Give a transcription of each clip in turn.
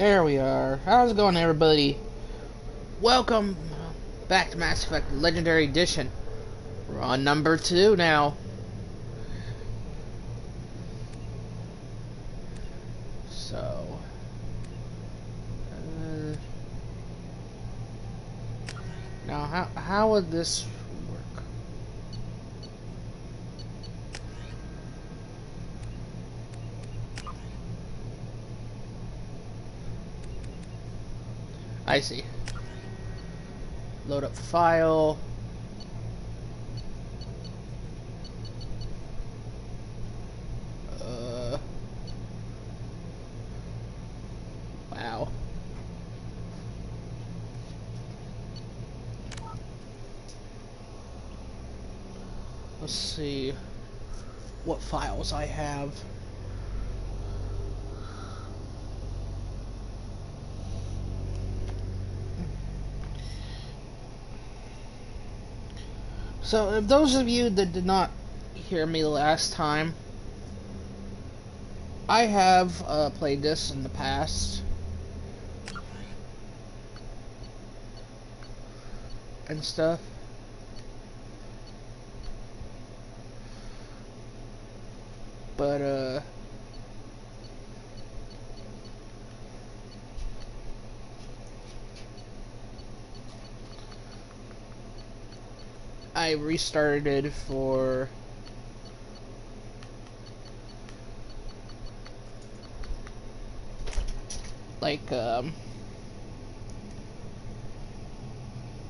There we are. How's it going, everybody? Welcome back to Mass Effect Legendary Edition. We're on number 2 now. So... now, how would this work? I see. Load up file. Wow. Let's see what files I have. So, if those of you that did not hear me last time, I have played this in the past. And stuff. But, I restarted for like how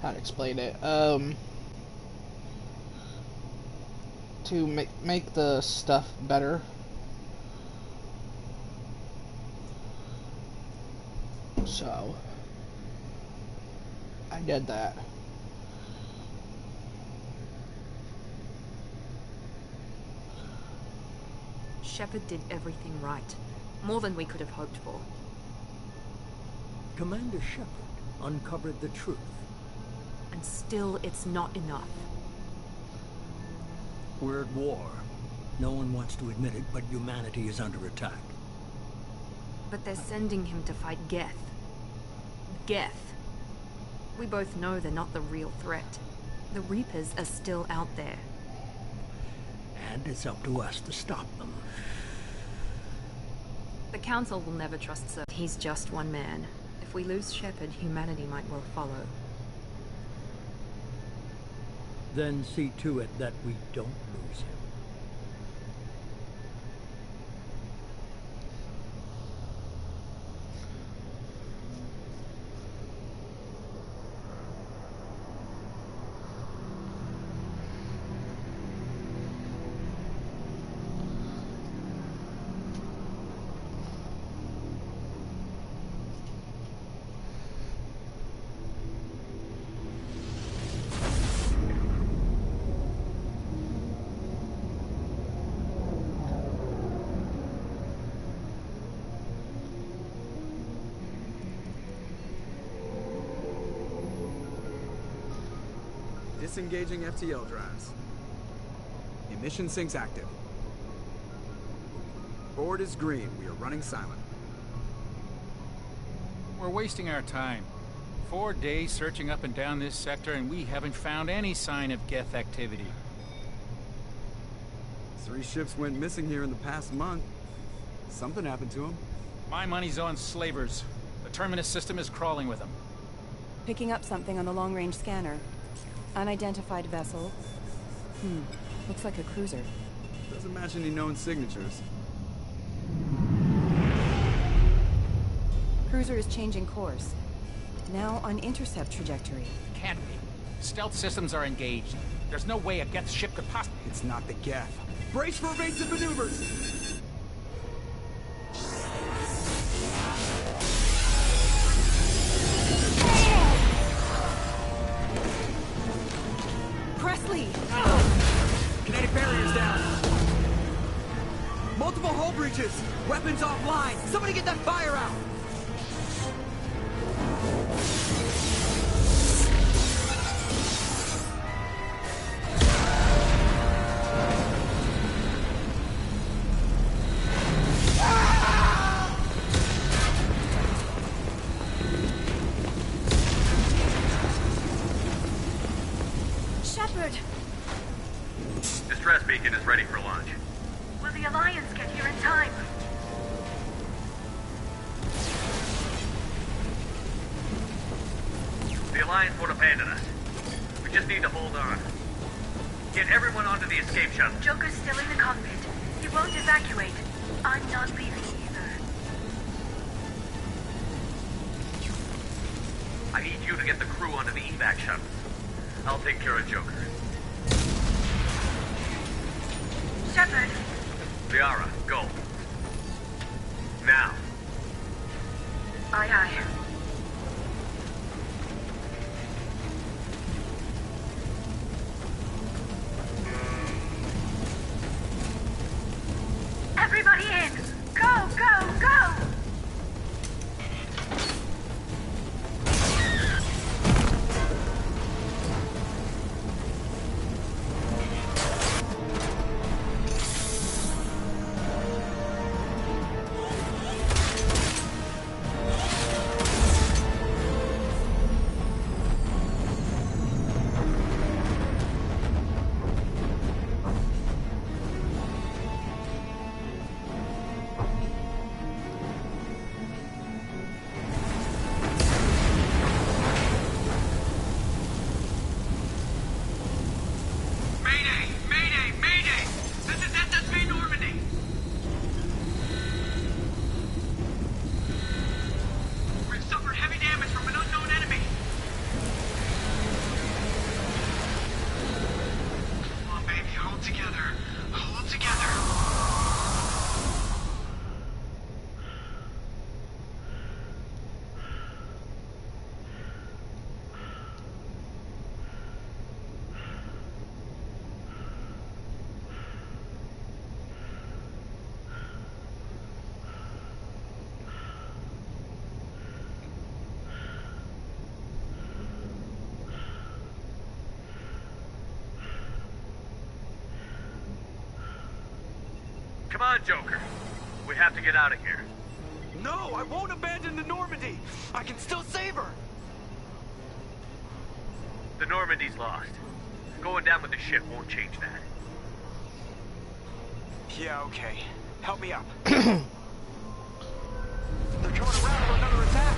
to explain it, to make the stuff better. So I did that. Shepard did everything right. More than we could have hoped for. Commander Shepard uncovered the truth. And still, it's not enough. We're at war. No one wants to admit it, but humanity is under attack. But they're sending him to fight Geth. Geth. We both know they're not the real threat. The Reapers are still out there. And it's up to us to stop them. The Council will never trust Sir. He's just one man. If we lose Shepard, humanity might well follow. Then see to it that we don't lose him. Disengaging FTL drives. Emission sinks active. Board is green. We are running silent. We're wasting our time. 4 days searching up and down this sector, and we haven't found any sign of Geth activity. 3 ships went missing here in the past month. Something happened to them. My money's on slavers. The Terminus system is crawling with them. Picking up something on the long-range scanner. Unidentified vessel. Looks like a cruiser. Doesn't match any known signatures. Cruiser is changing course. Now on intercept trajectory. Can't be. Stealth systems are engaged. There's no way a Geth ship could possibly... It's not the Geth. Brace for evasive maneuvers! Presley! Kinetic barriers down! Multiple hull breaches! Weapons offline! Somebody get that fire out! beacon is ready for launch. Will the Alliance get here in time? The Alliance won't abandon us. We just need to hold on. Get everyone onto the escape shuttle. Joker's still in the cockpit. He won't evacuate. I'm not leaving either. I need you to get the crew onto the evac shuttles. I'll take care of Joker. Shepard. Liara, go. Now. Aye, aye. Everybody in! Go, go, go! Come on, Joker. We have to get out of here. No, I won't abandon the Normandy. I can still save her. The Normandy's lost. Going down with the ship won't change that. Yeah, okay. Help me up. They're coming around for another attack.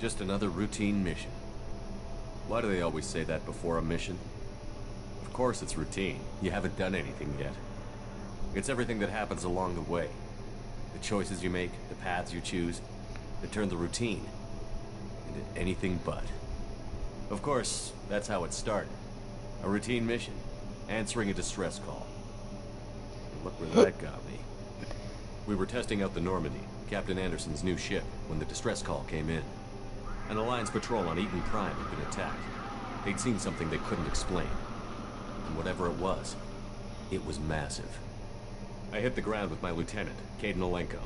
Just another routine mission. Why do they always say that before a mission? Of course it's routine. You haven't done anything yet. It's everything that happens along the way. The choices you make, the paths you choose, that turn the routine into anything but. Of course, that's how it started. A routine mission, answering a distress call. And look where that got me. We were testing out the Normandy, Captain Anderson's new ship, when the distress call came in. An Alliance patrol on Eden Prime had been attacked. They'd seen something they couldn't explain. And whatever it was massive. I hit the ground with my lieutenant, Caden Olenko.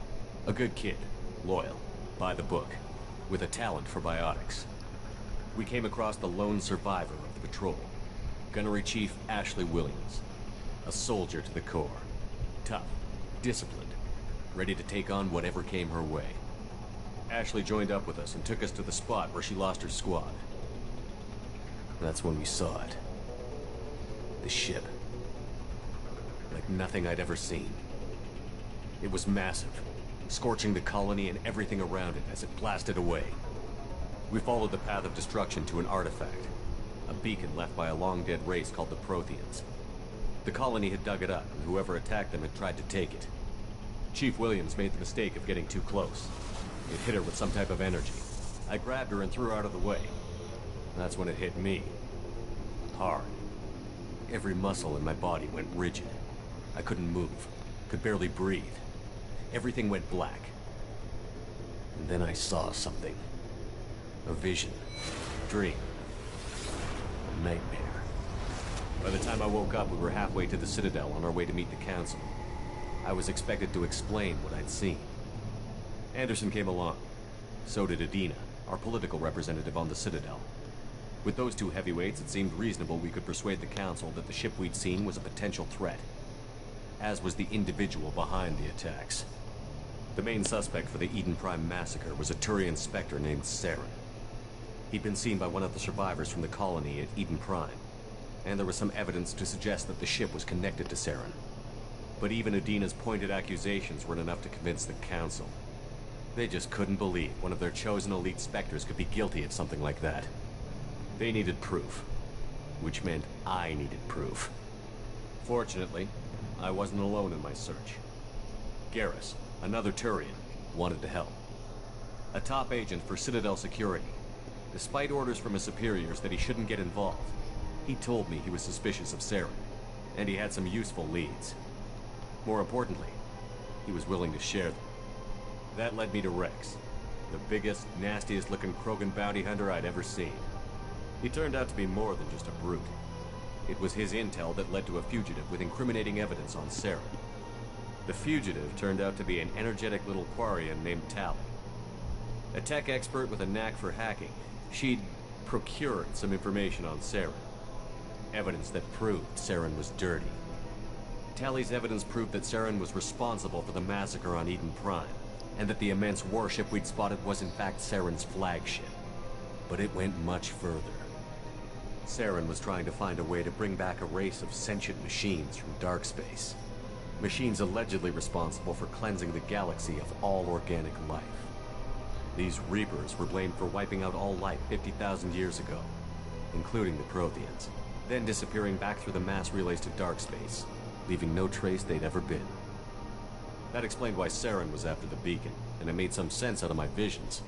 A good kid, loyal, by the book, with a talent for biotics. We came across the lone survivor of the patrol, Gunnery Chief Ashley Williams. A soldier to the core. Tough, disciplined, ready to take on whatever came her way. Ashley joined up with us and took us to the spot where she lost her squad. That's when we saw it. The ship. Like nothing I'd ever seen. It was massive, scorching the colony and everything around it as it blasted away. We followed the path of destruction to an artifact, a beacon left by a long-dead race called the Protheans. The colony had dug it up, and whoever attacked them had tried to take it. Chief Williams made the mistake of getting too close. It hit her with some type of energy. I grabbed her and threw her out of the way. That's when it hit me. Hard. Every muscle in my body went rigid. I couldn't move, could barely breathe. Everything went black. And then I saw something. A vision. A dream. A nightmare. By the time I woke up, we were halfway to the Citadel on our way to meet the Council. I was expected to explain what I'd seen. Anderson came along. So did Adina, our political representative on the Citadel. With those two heavyweights, it seemed reasonable we could persuade the Council that the ship we'd seen was a potential threat. As was the individual behind the attacks. The main suspect for the Eden Prime massacre was a Turian Spectre named Saren. He'd been seen by one of the survivors from the colony at Eden Prime, and there was some evidence to suggest that the ship was connected to Saren. But even Adina's pointed accusations weren't enough to convince the Council. They just couldn't believe one of their chosen elite Spectres could be guilty of something like that. They needed proof, which meant I needed proof. Fortunately, I wasn't alone in my search. Garrus, another Turian, wanted to help. A top agent for Citadel Security. Despite orders from his superiors that he shouldn't get involved, he told me he was suspicious of Saren, and he had some useful leads. More importantly, he was willing to share them. That led me to Rex, the biggest, nastiest looking Krogan bounty hunter I'd ever seen. He turned out to be more than just a brute. It was his intel that led to a fugitive with incriminating evidence on Saren. The fugitive turned out to be an energetic little Quarian named Tali. A tech expert with a knack for hacking, she'd procured some information on Saren. Evidence that proved Saren was dirty. Tali's evidence proved that Saren was responsible for the massacre on Eden Prime, and that the immense warship we'd spotted was in fact Saren's flagship. But it went much further. Saren was trying to find a way to bring back a race of sentient machines from dark space. Machines allegedly responsible for cleansing the galaxy of all organic life. These Reapers were blamed for wiping out all life 50,000 years ago, including the Protheans, then disappearing back through the mass relays to dark space, leaving no trace they'd ever been. That explained why Saren was after the beacon, and it made some sense out of my visions.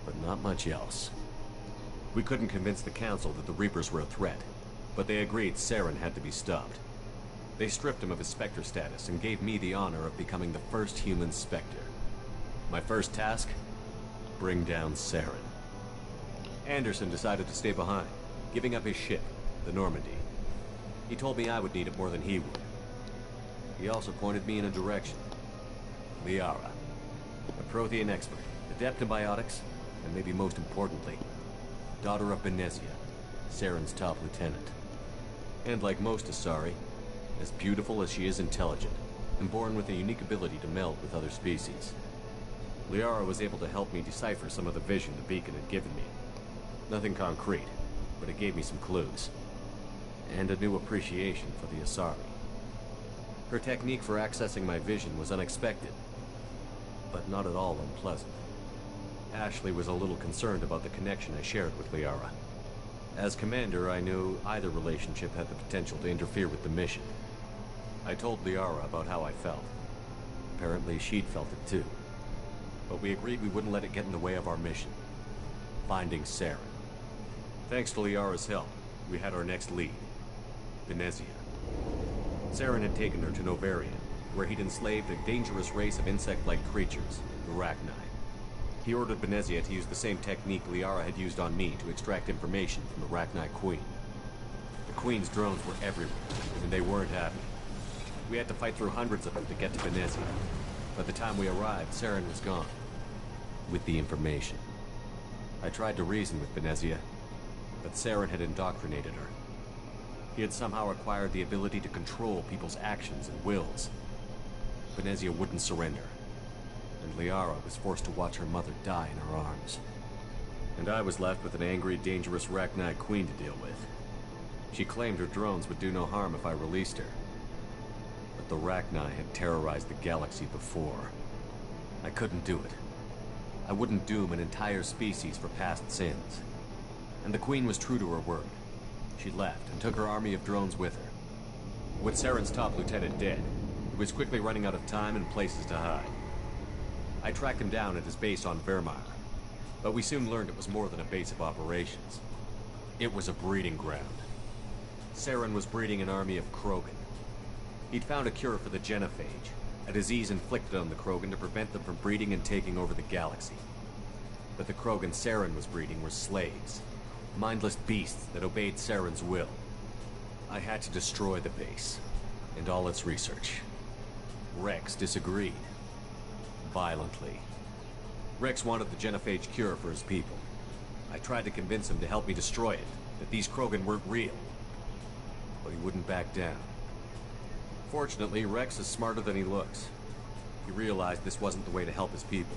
But not much else. We couldn't convince the Council that the Reapers were a threat, but they agreed Saren had to be stopped. They stripped him of his Spectre status and gave me the honor of becoming the first human Spectre. My first task? Bring down Saren. Anderson decided to stay behind, giving up his ship, the Normandy. He told me I would need it more than he would. He also pointed me in a direction. Liara, a Prothean expert, adept in biotics, and maybe most importantly, daughter of Benezia, Saren's top lieutenant. And like most Asari, as beautiful as she is intelligent, and born with a unique ability to meld with other species. Liara was able to help me decipher some of the vision the beacon had given me. Nothing concrete, but it gave me some clues. And a new appreciation for the Asari. Her technique for accessing my vision was unexpected, but not at all unpleasant. Ashley was a little concerned about the connection I shared with Liara. As commander, I knew either relationship had the potential to interfere with the mission. I told Liara about how I felt. Apparently she'd felt it too. But we agreed we wouldn't let it get in the way of our mission. finding Saren. Thanks to Liara's help, we had our next lead, Benezia. Saren had taken her to Novaria, where he'd enslaved a dangerous race of insect-like creatures, the Rachni. He ordered Benezia to use the same technique Liara had used on me to extract information from the Rachni Queen. The Queen's drones were everywhere, and they weren't happy. We had to fight through hundreds of them to get to Benezia. By the time we arrived, Saren was gone. With the information. I tried to reason with Benezia, but Saren had indoctrinated her. He had somehow acquired the ability to control people's actions and wills. Benezia wouldn't surrender, and Liara was forced to watch her mother die in her arms. And I was left with an angry, dangerous Rachni Queen to deal with. She claimed her drones would do no harm if I released her. But the Rachni had terrorized the galaxy before. I couldn't do it. I wouldn't doom an entire species for past sins. And the Queen was true to her word. She left and took her army of drones with her. With Saren's top lieutenant dead, he was quickly running out of time and places to hide. I tracked him down at his base on Vermeer, but we soon learned it was more than a base of operations. It was a breeding ground. Saren was breeding an army of Krogan. He'd found a cure for the genophage, a disease inflicted on the Krogan to prevent them from breeding and taking over the galaxy. But the Krogan Saren was breeding were slaves, mindless beasts that obeyed Saren's will. I had to destroy the base, and all its research. Rex disagreed. Violently. Rex wanted the genophage cure for his people. I tried to convince him to help me destroy it, that these Krogan weren't real. But he wouldn't back down. Fortunately, Rex is smarter than he looks. He realized this wasn't the way to help his people,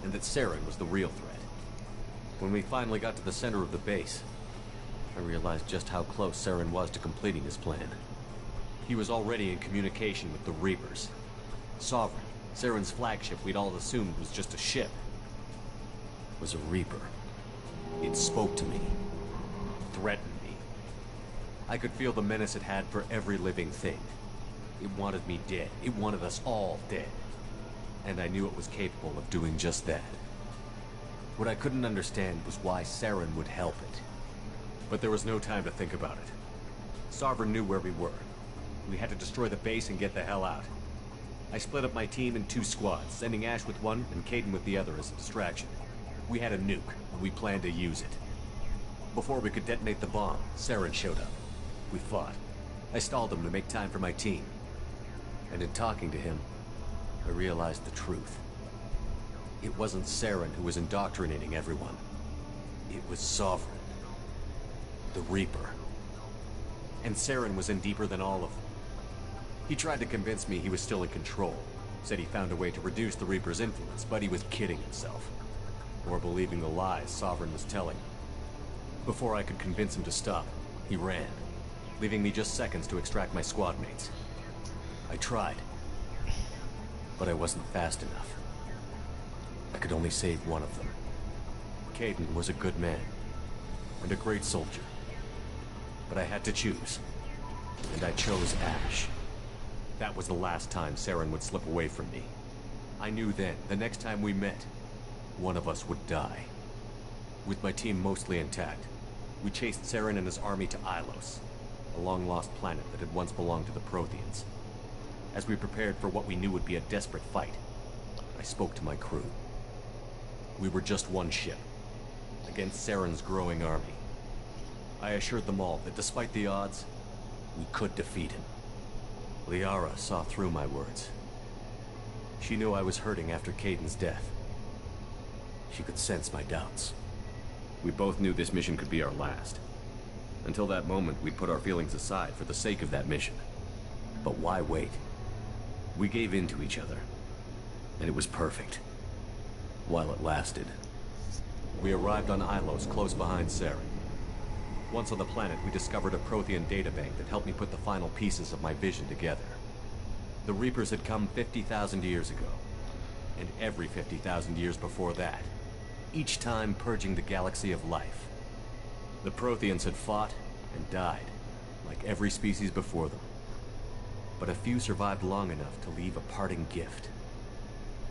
and that Saren was the real threat. When we finally got to the center of the base, I realized just how close Saren was to completing his plan. He was already in communication with the Reapers. Sovereign, Saren's flagship we'd all assumed was just a ship, was a Reaper. It spoke to me, threatened me. I could feel the menace it had for every living thing. It wanted me dead. It wanted us all dead. And I knew it was capable of doing just that. What I couldn't understand was why Saren would help it. But there was no time to think about it. Sovereign knew where we were. We had to destroy the base and get the hell out. I split up my team in 2 squads, sending Ash with one and Kaidan with the other as a distraction. We had a nuke, and we planned to use it. Before we could detonate the bomb, Saren showed up. We fought. I stalled him to make time for my team. And in talking to him, I realized the truth. It wasn't Saren who was indoctrinating everyone. It was Sovereign. The Reaper. And Saren was in deeper than all of them. He tried to convince me he was still in control. Said he found a way to reduce the Reaper's influence, but he was kidding himself. Or believing the lies Sovereign was telling. Before I could convince him to stop, he ran, leaving me just seconds to extract my squad mates. I tried, but I wasn't fast enough. I could only save one of them. Kaidan was a good man, and a great soldier. But I had to choose, and I chose Ash. That was the last time Saren would slip away from me. I knew then, the next time we met, one of us would die. With my team mostly intact, we chased Saren and his army to Ilos, a long-lost planet that had once belonged to the Protheans. As we prepared for what we knew would be a desperate fight, I spoke to my crew. We were just one ship, against Saren's growing army. I assured them all that despite the odds, we could defeat him. Liara saw through my words. She knew I was hurting after Kaidan's death. She could sense my doubts. We both knew this mission could be our last. Until that moment, we'd put our feelings aside for the sake of that mission. But why wait? We gave in to each other, and it was perfect. While it lasted. We arrived on Ilos, close behind Saren. Once on the planet, we discovered a Prothean databank that helped me put the final pieces of my vision together. The Reapers had come 50,000 years ago, and every 50,000 years before that, each time purging the galaxy of life. The Protheans had fought and died, like every species before them. But a few survived long enough to leave a parting gift.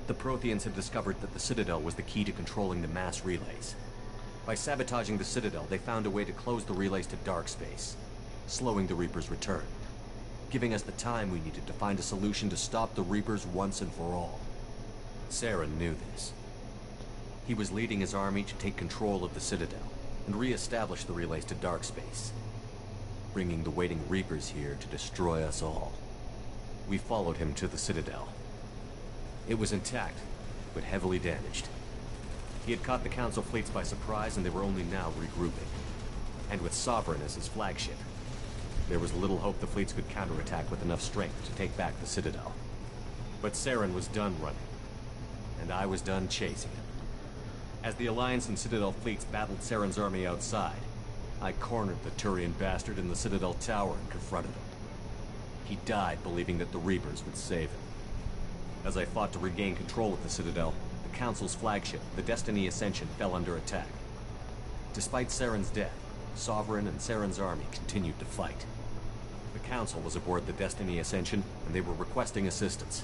The Protheans had discovered that the Citadel was the key to controlling the mass relays. By sabotaging the Citadel, they found a way to close the relays to dark space, slowing the Reapers' return, giving us the time we needed to find a solution to stop the Reapers once and for all. Saren knew this. He was leading his army to take control of the Citadel and re-establish the relays to dark space, bringing the waiting Reapers here to destroy us all. We followed him to the Citadel. It was intact, but heavily damaged. He had caught the Council fleets by surprise, and they were only now regrouping. And with Sovereign as his flagship, there was little hope the fleets could counterattack with enough strength to take back the Citadel. But Saren was done running, and I was done chasing him. As the Alliance and Citadel fleets battled Saren's army outside, I cornered the Turian bastard in the Citadel tower and confronted him. He died believing that the Reapers would save him. As I fought to regain control of the Citadel, the Council's flagship, the Destiny Ascension, fell under attack. Despite Saren's death, Sovereign and Saren's army continued to fight. The Council was aboard the Destiny Ascension, and they were requesting assistance.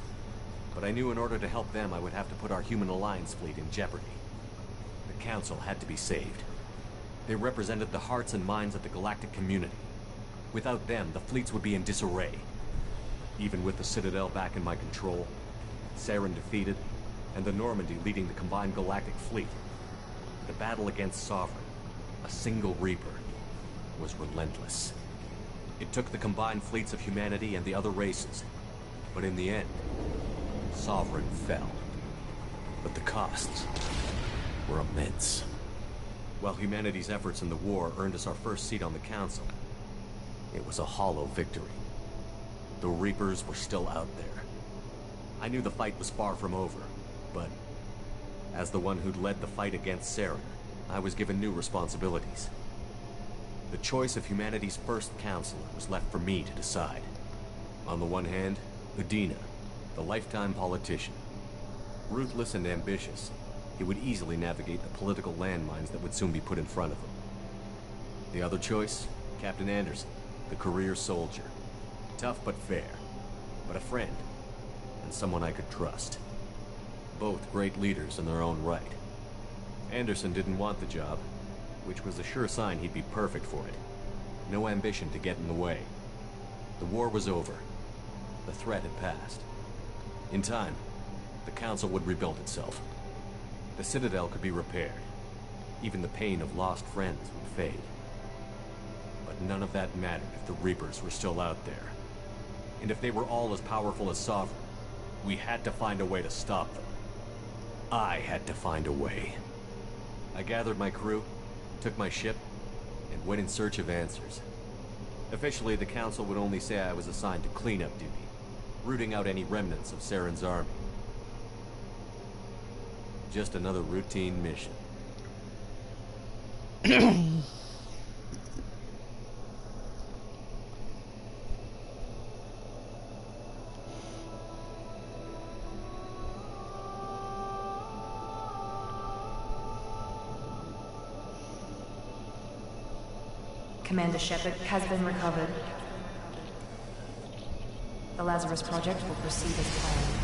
But I knew in order to help them, I would have to put our Human Alliance fleet in jeopardy. The Council had to be saved. They represented the hearts and minds of the galactic community. Without them, the fleets would be in disarray. Even with the Citadel back in my control, Saren defeated, and the Normandy leading the combined galactic fleet, the battle against Sovereign, a single Reaper, was relentless. It took the combined fleets of humanity and the other races, but in the end, Sovereign fell. But the costs were immense. While humanity's efforts in the war earned us our first seat on the Council, it was a hollow victory. The Reapers were still out there. I knew the fight was far from over, but as the one who'd led the fight against Saren, I was given new responsibilities. The choice of humanity's first counselor was left for me to decide. On the one hand, Udina, the lifetime politician. Ruthless and ambitious, he would easily navigate the political landmines that would soon be put in front of him. The other choice, Captain Anderson, the career soldier. Tough but fair, but a friend, and someone I could trust. Both great leaders in their own right. Anderson didn't want the job, which was a sure sign he'd be perfect for it. No ambition to get in the way. The war was over. The threat had passed. In time, the Council would rebuild itself. The Citadel could be repaired. Even the pain of lost friends would fade. But none of that mattered if the Reapers were still out there. And if they were all as powerful as Sovereign, we had to find a way to stop them. I had to find a way. I gathered my crew, took my ship, and went in search of answers. Officially, the Council would only say I was assigned to cleanup duty, rooting out any remnants of Saren's army. Just another routine mission. Commander Shepard has been recovered. The Lazarus Project will proceed as planned.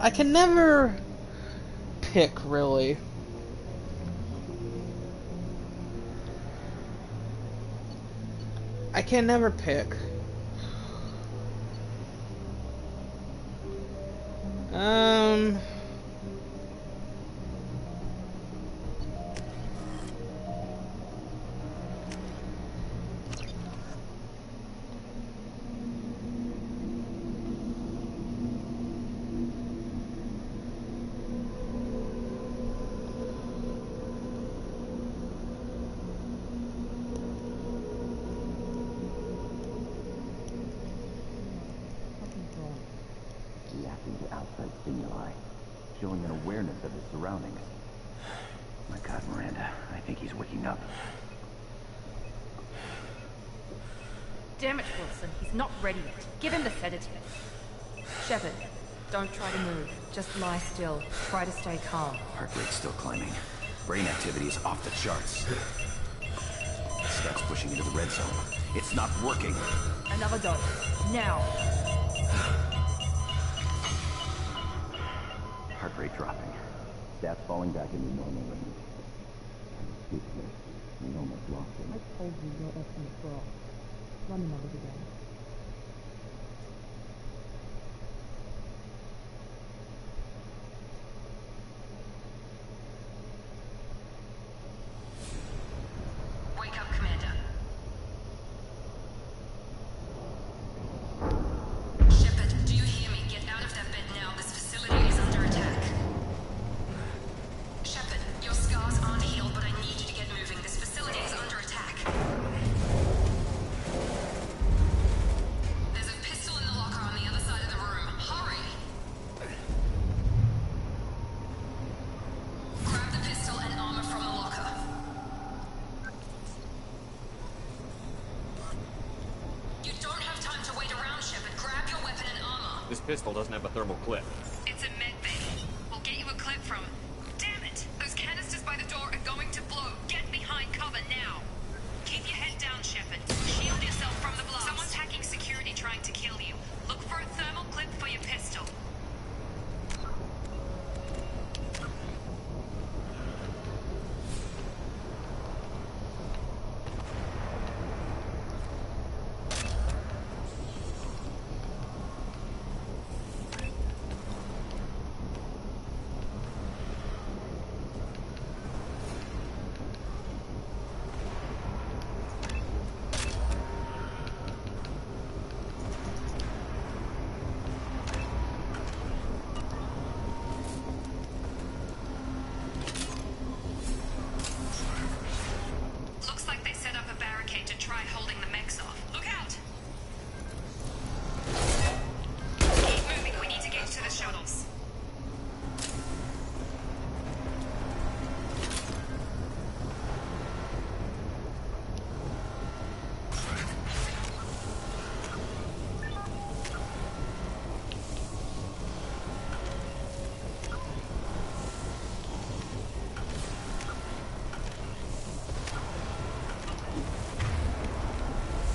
I can never pick, really. I can never pick. Reacting to outside stimuli, showing an awareness of his surroundings. My God, Miranda, I think he's waking up. Damn it, Wilson. He's not ready yet. Give him the sedative. Shepard, don't try to move. Just lie still. Try to stay calm. Heart rate's still climbing. Brain activity is off the charts. Steps pushing into the red zone. It's not working. Another dose. Now. Heart rate dropping. Stats falling back into normal range. Speechless. We almost lost him. I told you your estimates were off. Run the numbers again. Wake up, Commander. Shepard, do you hear me? Get out of that bed now. This facility is under attack. Shepard, your scars aren't healed, but I need you to get moving. This facility is under attack. There's a pistol in the locker on the other side of the room. Hurry! Grab the pistol and armor from the locker. You don't have time to wait around, Shepard. Grab your weapon and armor. This pistol doesn't have a thermal clip. It's a med bay. We'll get you a clip from... Damn it! Those canisters by the door are going to blow. Get behind cover now. Keep your head down, Shepard. Shield yourself from the blast. Someone's hacking security trying to kill you. Look for a thermal clip for your pistol. Looks like they set up a barricade to try holding the mechs off. Look out! Keep moving. We need to get to the shuttles.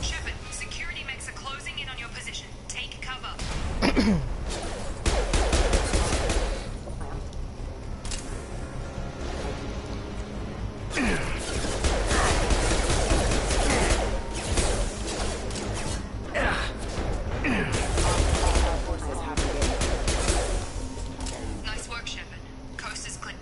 Shepard, security mechs are closing in on your position. Take cover. Nice work, Shepard. Coast is clear.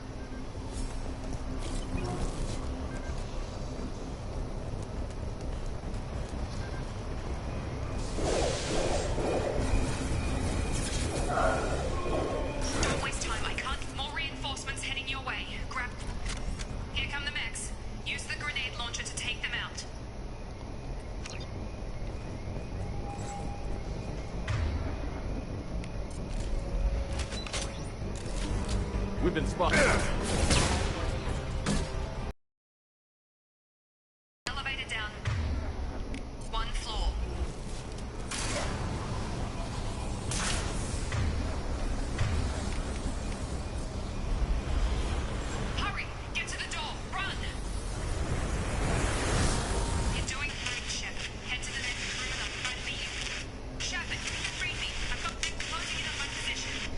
Don't waste time. I can't. More reinforcements heading your way. Grab. Here come the mechs. Use the grenade launcher to take them out. We've been spotted. Elevator down. One floor. Hurry! Get to the door! Run! You're doing great, Shepard. Head to the next room and I'll try to meet you. Shepard, read me. I've got them closing in on my position.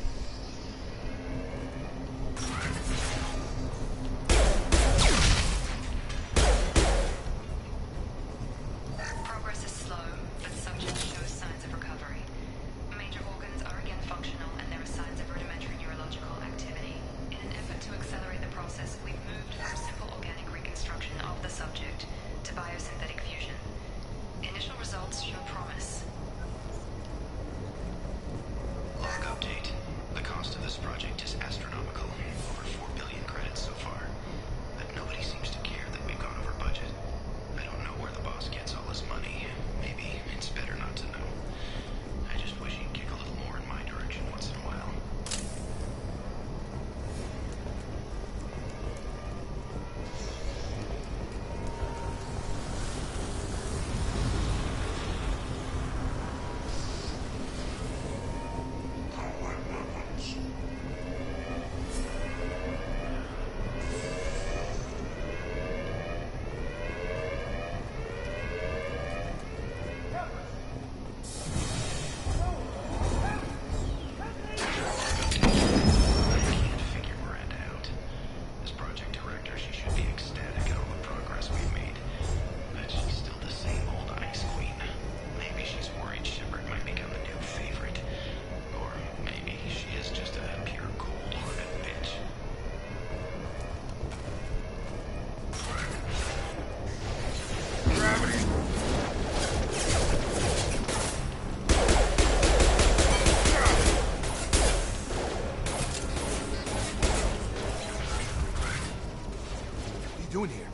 you doing here?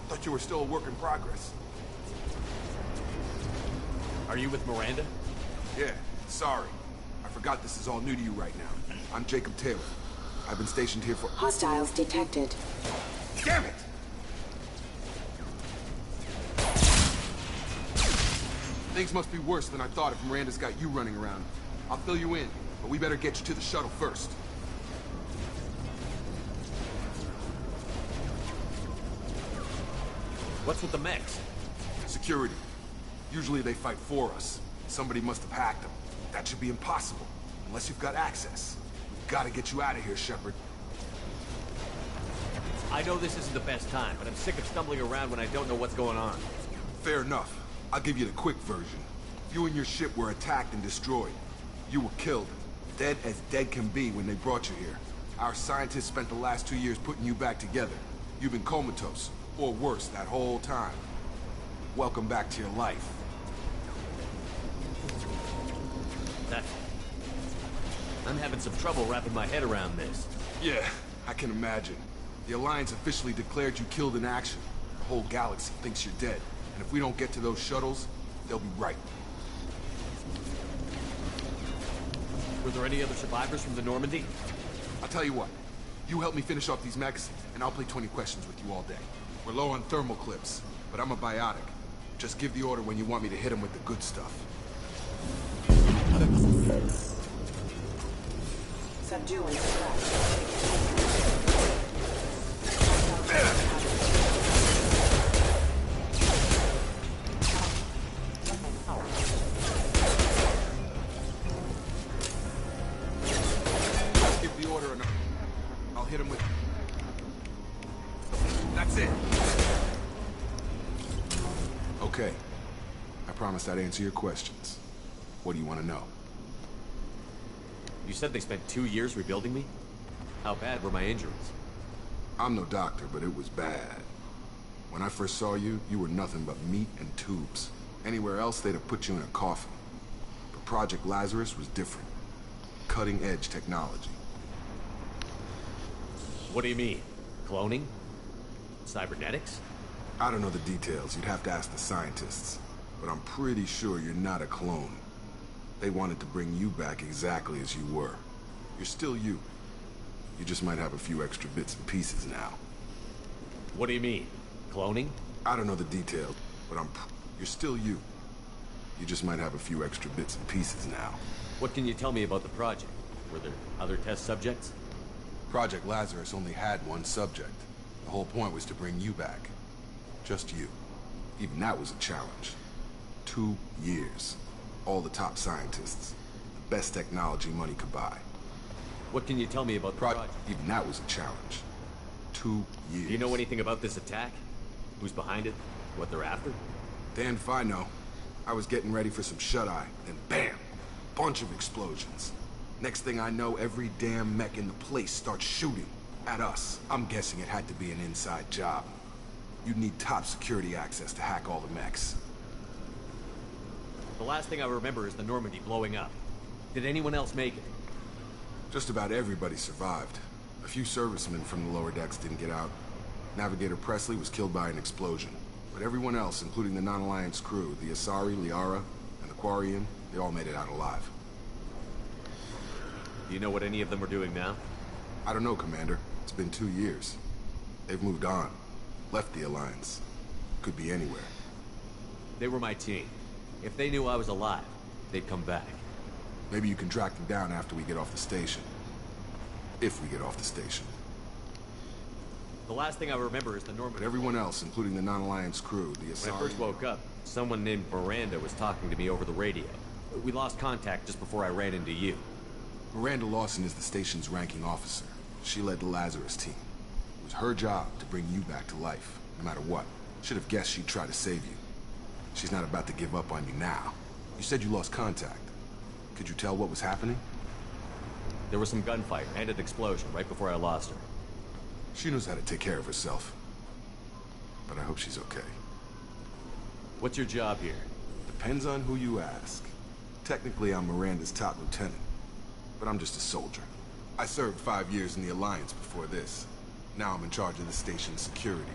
Thought you were still a work in progress. Are you with Miranda? Yeah, sorry. I forgot this is all new to you right now. I'm Jacob Taylor. I've been stationed here for— Hostiles detected. Damn it! Things must be worse than I thought if Miranda's got you running around. I'll fill you in, but we better get you to the shuttle first. What's with the mechs? Security. Usually they fight for us. Somebody must have hacked them. That should be impossible, unless you've got access. We've got to get you out of here, Shepard. I know this isn't the best time, but I'm sick of stumbling around when I don't know what's going on. Fair enough. I'll give you the quick version. You and your ship were attacked and destroyed. You were killed. Dead as dead can be when they brought you here. Our scientists spent the last 2 years putting you back together. You've been comatose, or worse, that whole time. Welcome back to your life. I'm having some trouble wrapping my head around this. Yeah, I can imagine. The Alliance officially declared you killed in action. The whole galaxy thinks you're dead. And if we don't get to those shuttles, they'll be right. Were there any other survivors from the Normandy? I'll tell you what. You help me finish off these mechs, and I'll play 20 questions with you all day. We're low on thermal clips, but I'm a biotic. Just give the order when you want me to hit them with the good stuff. Subduing threat. Give the order and I'll hit him with... That's it. Okay. I promised I'd answer your questions. What do you want to know? You said they spent 2 years rebuilding me? How bad were my injuries? I'm no doctor, but it was bad. When I first saw you, you were nothing but meat and tubes. Anywhere else, they'd have put you in a coffin. But Project Lazarus was different. Cutting-edge technology. What do you mean? Cloning? Cybernetics? I don't know the details. You'd have to ask the scientists. But I'm pretty sure you're not a clone. They wanted to bring you back exactly as you were. You're still you. You just might have a few extra bits and pieces now. What do you mean? Cloning? I don't know the details, but you're still you. You just might have a few extra bits and pieces now. What can you tell me about the project? Were there other test subjects? Project Lazarus only had one subject. The whole point was to bring you back. Just you. Even that was a challenge. 2 years. All the top scientists. The best technology money could buy. What can you tell me about the project? Even that was a challenge. 2 years. Do you know anything about this attack? Who's behind it? What they're after? Damn if I know. I was getting ready for some shut-eye, then bam! Bunch of explosions. Next thing I know, every damn mech in the place starts shooting. At us. I'm guessing it had to be an inside job. You'd need top security access to hack all the mechs. The last thing I remember is the Normandy blowing up. Did anyone else make it? Just about everybody survived. A few servicemen from the lower decks didn't get out. Navigator Presley was killed by an explosion. But everyone else, including the non-Alliance crew, the Asari, Liara, and the Quarian, they all made it out alive. Do you know what any of them are doing now? I don't know, Commander. It's been 2 years. They've moved on. Left the Alliance. Could be anywhere. They were my team. If they knew I was alive, they'd come back. Maybe you can track them down after we get off the station. If we get off the station. The last thing I remember is the Normandy. But everyone else, including the non-Alliance crew, the Asari... When I first woke up, someone named Miranda was talking to me over the radio. We lost contact just before I ran into you. Miranda Lawson is the station's ranking officer. She led the Lazarus team. It was her job to bring you back to life, no matter what. Should have guessed she'd try to save you. She's not about to give up on you now. You said you lost contact. Could you tell what was happening? There was some gunfire and an explosion right before I lost her. She knows how to take care of herself. But I hope she's okay. What's your job here? Depends on who you ask. Technically, I'm Miranda's top lieutenant. But I'm just a soldier. I served 5 years in the Alliance before this. Now I'm in charge of the station's security.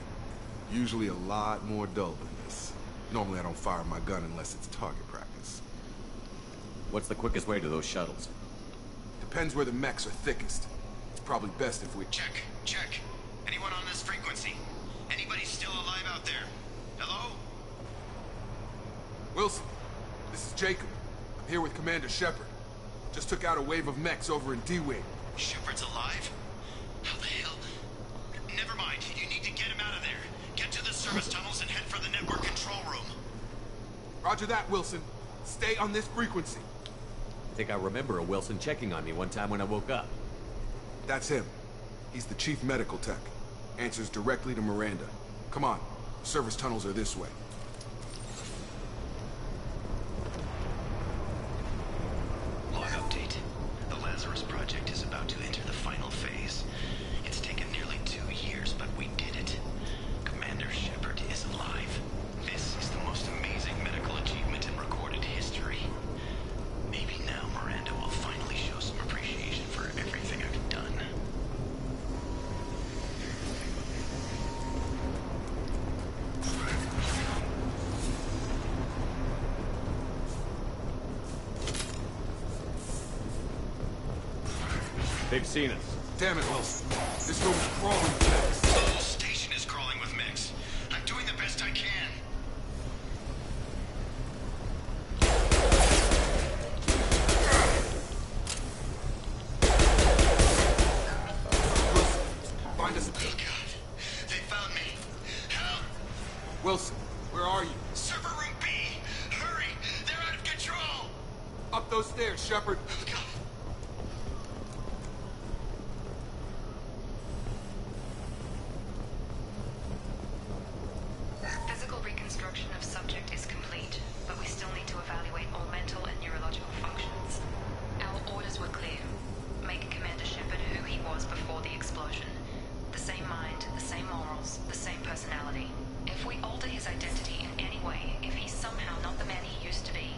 Usually a lot more dull than this. Normally I don't fire my gun unless it's target practice. What's the quickest way to those shuttles? Depends where the mechs are thickest. It's probably best if we... Check. Anyone on this frequency? Anybody still alive out there? Hello? Wilson, this is Jacob. I'm here with Commander Shepard. Just took out a wave of mechs over in D-Wing. Shepard's alive? How the hell? Never mind. You need to get him out of there. Get to the service tunnels and head for the network control room. Roger that, Wilson. Stay on this frequency. I think I remember a Wilson checking on me one time when I woke up. That's him. He's the chief medical tech. Answers directly to Miranda. Come on. Service tunnels are this way. Log update. The Lazarus Project is about to enter the final phase. It's taken nearly 2 years, but we did it. Commander Shepard is alive. This is the most amazing medical achievement in recorded history. Maybe now Miranda will finally show some appreciation for everything I've done. They've seen us. Damn it, Wilson. This room's crawling with mechs. The whole station is crawling with mechs. I'm doing the best I can. Find us a... Oh God. They found me. Help! Wilson, where are you? Server room B! Hurry! They're out of control! Up those stairs, Shepard. Oh God. Physical reconstruction of subject is complete, but we still need to evaluate all mental and neurological functions. Our orders were clear. Make Commander Shepard who he was before the explosion. The same mind, the same morals, the same personality. If we alter his identity in any way, if he's somehow not the man he used to be,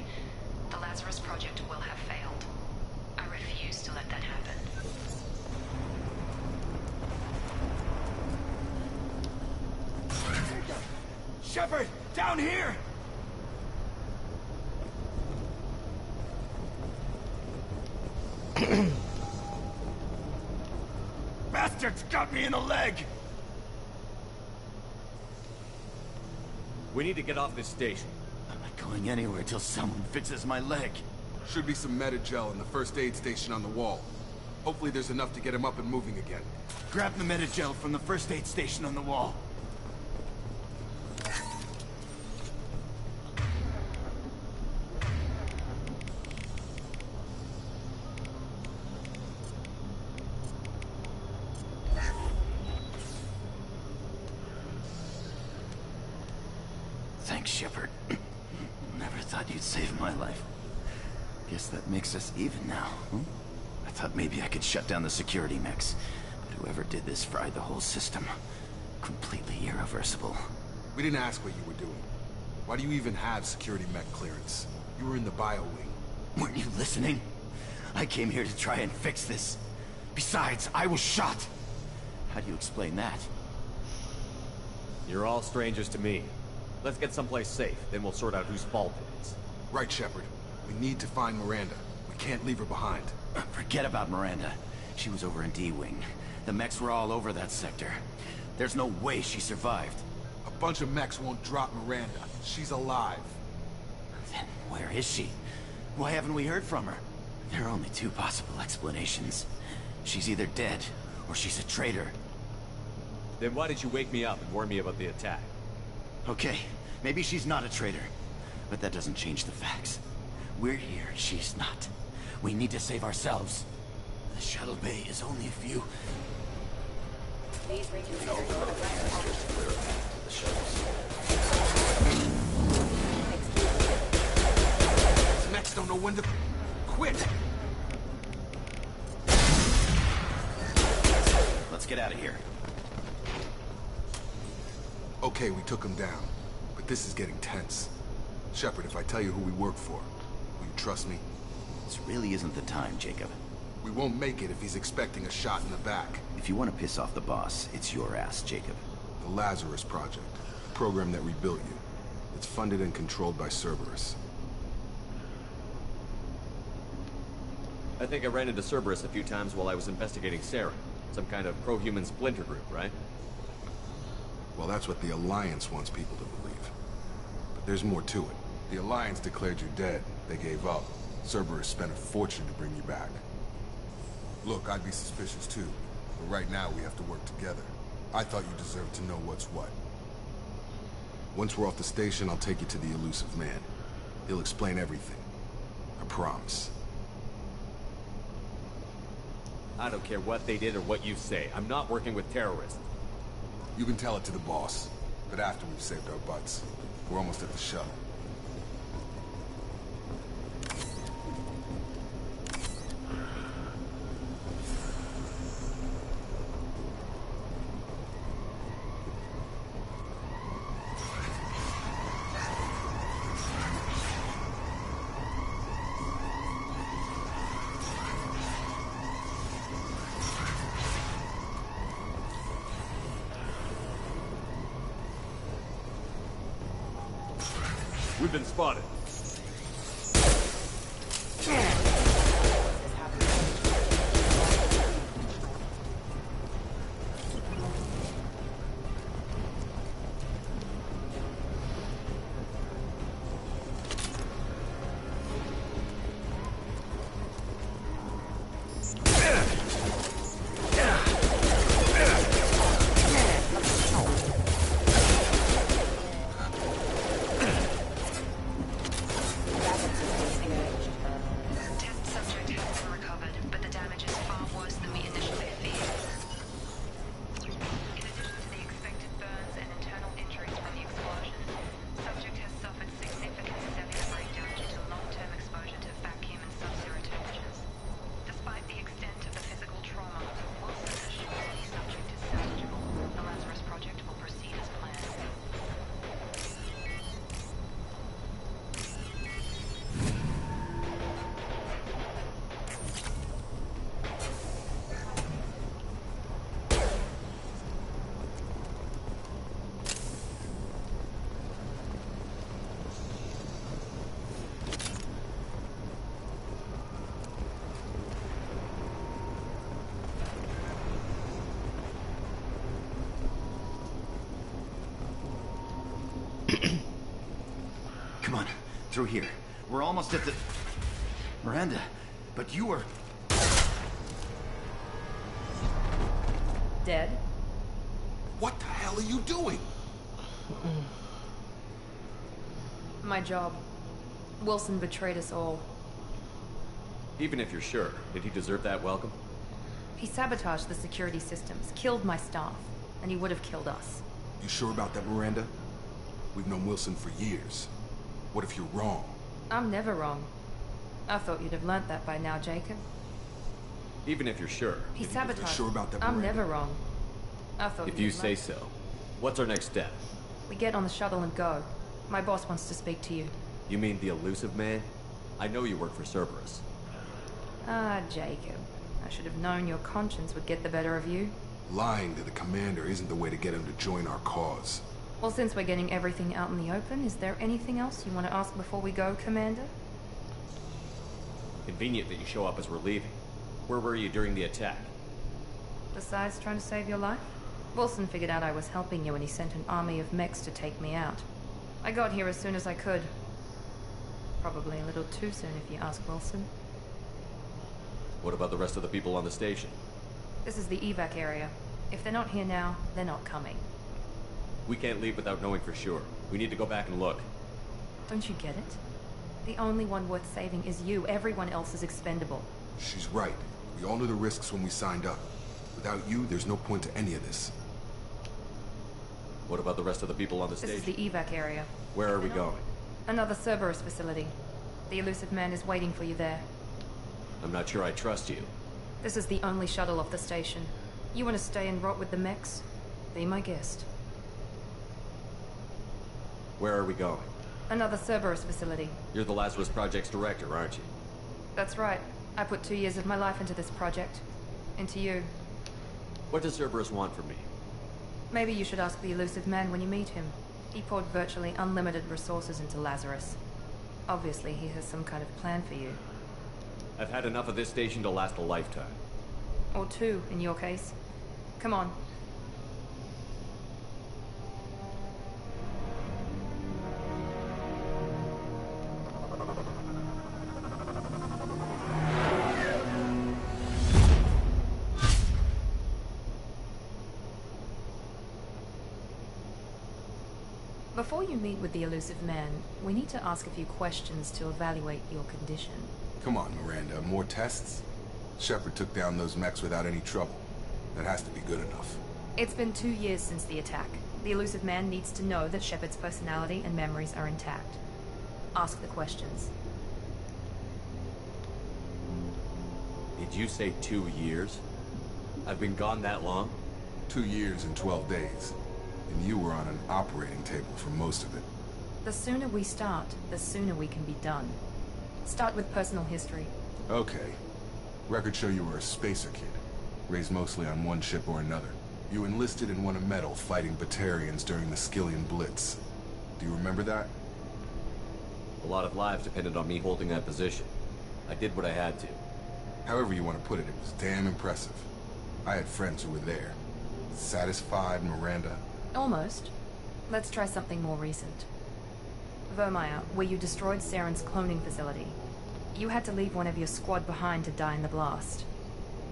the Lazarus Project will have failed. I refuse to let that happen. Shepard! Down here! Bastards got me in the leg! We need to get off this station. I'm not going anywhere till someone fixes my leg. Should be some Metagel in the first aid station on the wall. Hopefully there's enough to get him up and moving again. Grab the Metagel from the first aid station on the wall. Thanks, Shepard. Never thought you'd save my life. Guess that makes us even now, huh? I thought maybe I could shut down the security mechs, but whoever did this fried the whole system. Completely irreversible. We didn't ask what you were doing. Why do you even have security mech clearance? You were in the bio wing. Weren't you listening? I came here to try and fix this. Besides, I was shot. How do you explain that? You're all strangers to me. Let's get someplace safe, then we'll sort out whose fault it is. Right, Shepard. We need to find Miranda. We can't leave her behind. Forget about Miranda. She was over in D-Wing. The mechs were all over that sector. There's no way she survived. A bunch of mechs won't drop Miranda. She's alive. Then where is she? Why haven't we heard from her? There are only 2 possible explanations. She's either dead, or she's a traitor. Then why did you wake me up and warn me about the attack? Okay, maybe she's not a traitor. But that doesn't change the facts. We're here, she's not. We need to save ourselves. The shuttle bay is only a few... Please reconsider your the shuttles. These mechs don't know when to... quit! Let's get out of here. Okay, we took him down. But this is getting tense. Shepard, if I tell you who we work for, will you trust me? This really isn't the time, Jacob. We won't make it if he's expecting a shot in the back. If you want to piss off the boss, it's your ass, Jacob. The The Lazarus Project, a program that rebuilt you. It's funded and controlled by Cerberus. I think I ran into Cerberus a few times while I was investigating Saren. Some kind of pro-human splinter group, right? Well, that's what the Alliance wants people to believe. But there's more to it. The Alliance declared you dead. They gave up. Cerberus spent a fortune to bring you back. Look, I'd be suspicious too. But right now, we have to work together. I thought you deserved to know what's what. Once we're off the station, I'll take you to the Elusive Man. He'll explain everything. I promise. I don't care what they did or what you say. I'm not working with terrorists. You can tell it to the boss. But after we've saved our butts. We're almost at the shuttle. We've been spotted. Come on, through here. We're almost at the... Miranda, but you were... Dead? What the hell are you doing? My job. Wilson betrayed us all. Even if you're sure, did he deserve that welcome? He sabotaged the security systems, killed my staff, and he would have killed us. You sure about that, Miranda? We've known Wilson for years. What if you're wrong? I'm never wrong. I thought you'd have learnt that by now, Jacob. Even if you're sure. He sabotaged. Sure about that, I'm Miranda? never wrong. I thought If you say so. What's our next step? We get on the shuttle and go. My boss wants to speak to you. You mean the Elusive Man? I know you work for Cerberus. Ah, Jacob. I should have known your conscience would get the better of you. Lying to the commander isn't the way to get him to join our cause. Well, since we're getting everything out in the open, is there anything else you want to ask before we go, Commander? Convenient that you show up as we're leaving. Where were you during the attack? Besides trying to save your life? Wilson figured out I was helping you when he sent an army of mechs to take me out. I got here as soon as I could. Probably a little too soon if you ask Wilson. What about the rest of the people on the station? This is the evac area. If they're not here now, they're not coming. We can't leave without knowing for sure. We need to go back and look. Don't you get it? The only one worth saving is you. Everyone else is expendable. She's right. We all knew the risks when we signed up. Without you, there's no point to any of this. What about the rest of the people on the This station? is the evac area. Where are we going? Another Cerberus facility. The Elusive Man is waiting for you there. I'm not sure I trust you. This is the only shuttle off the station. You want to stay and rot with the mechs? Be my guest. Where are we going? Another Cerberus facility. You're the Lazarus Project's director, aren't you? That's right. I put 2 years of my life into this project. Into you. What does Cerberus want from me? Maybe you should ask the elusive man when you meet him. He poured virtually unlimited resources into Lazarus. Obviously, he has some kind of plan for you. I've had enough of this station to last a lifetime. Or two, in your case. Come on. Before you meet with the elusive man, we need to ask a few questions to evaluate your condition. Come on, Miranda. More tests? Shepard took down those mechs without any trouble. That has to be good enough. It's been 2 years since the attack. The elusive man needs to know that Shepard's personality and memories are intact. Ask the questions. Did you say 2 years? I've been gone that long? 2 years and 12 days. And you were on an operating table for most of it. The sooner we start, the sooner we can be done. Start with personal history. Okay. Records show you were a spacer kid, raised mostly on one ship or another. You enlisted and won a medal fighting Batarians during the Skillian Blitz. Do you remember that? A lot of lives depended on me holding that position. I did what I had to. However you want to put it, it was damn impressive. I had friends who were there. Satisfied, Miranda? Almost. Let's try something more recent. Vermeer, where you destroyed Saren's cloning facility. You had to leave one of your squad behind to die in the blast.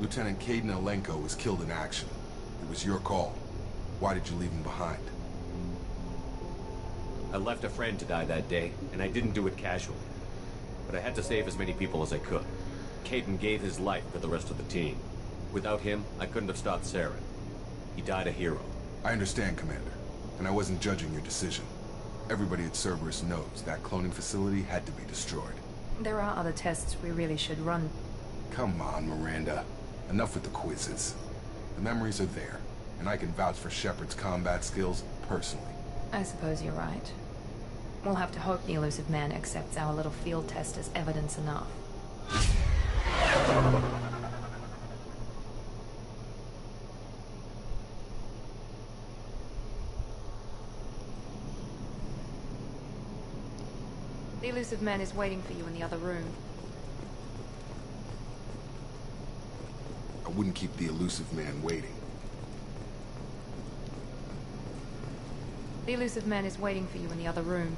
Lieutenant Kaidan Alenko was killed in action. It was your call. Why did you leave him behind? I left a friend to die that day, and I didn't do it casually. But I had to save as many people as I could. Kaidan gave his life for the rest of the team. Without him, I couldn't have stopped Saren. He died a hero. I understand, Commander. And I wasn't judging your decision. Everybody at Cerberus knows that cloning facility had to be destroyed. There are other tests we really should run. Come on, Miranda. Enough with the quizzes. The memories are there, and I can vouch for Shepard's combat skills personally. I suppose you're right. We'll have to hope the elusive man accepts our little field test as evidence enough. The elusive man is waiting for you in the other room. I wouldn't keep the elusive man waiting. The elusive man is waiting for you in the other room.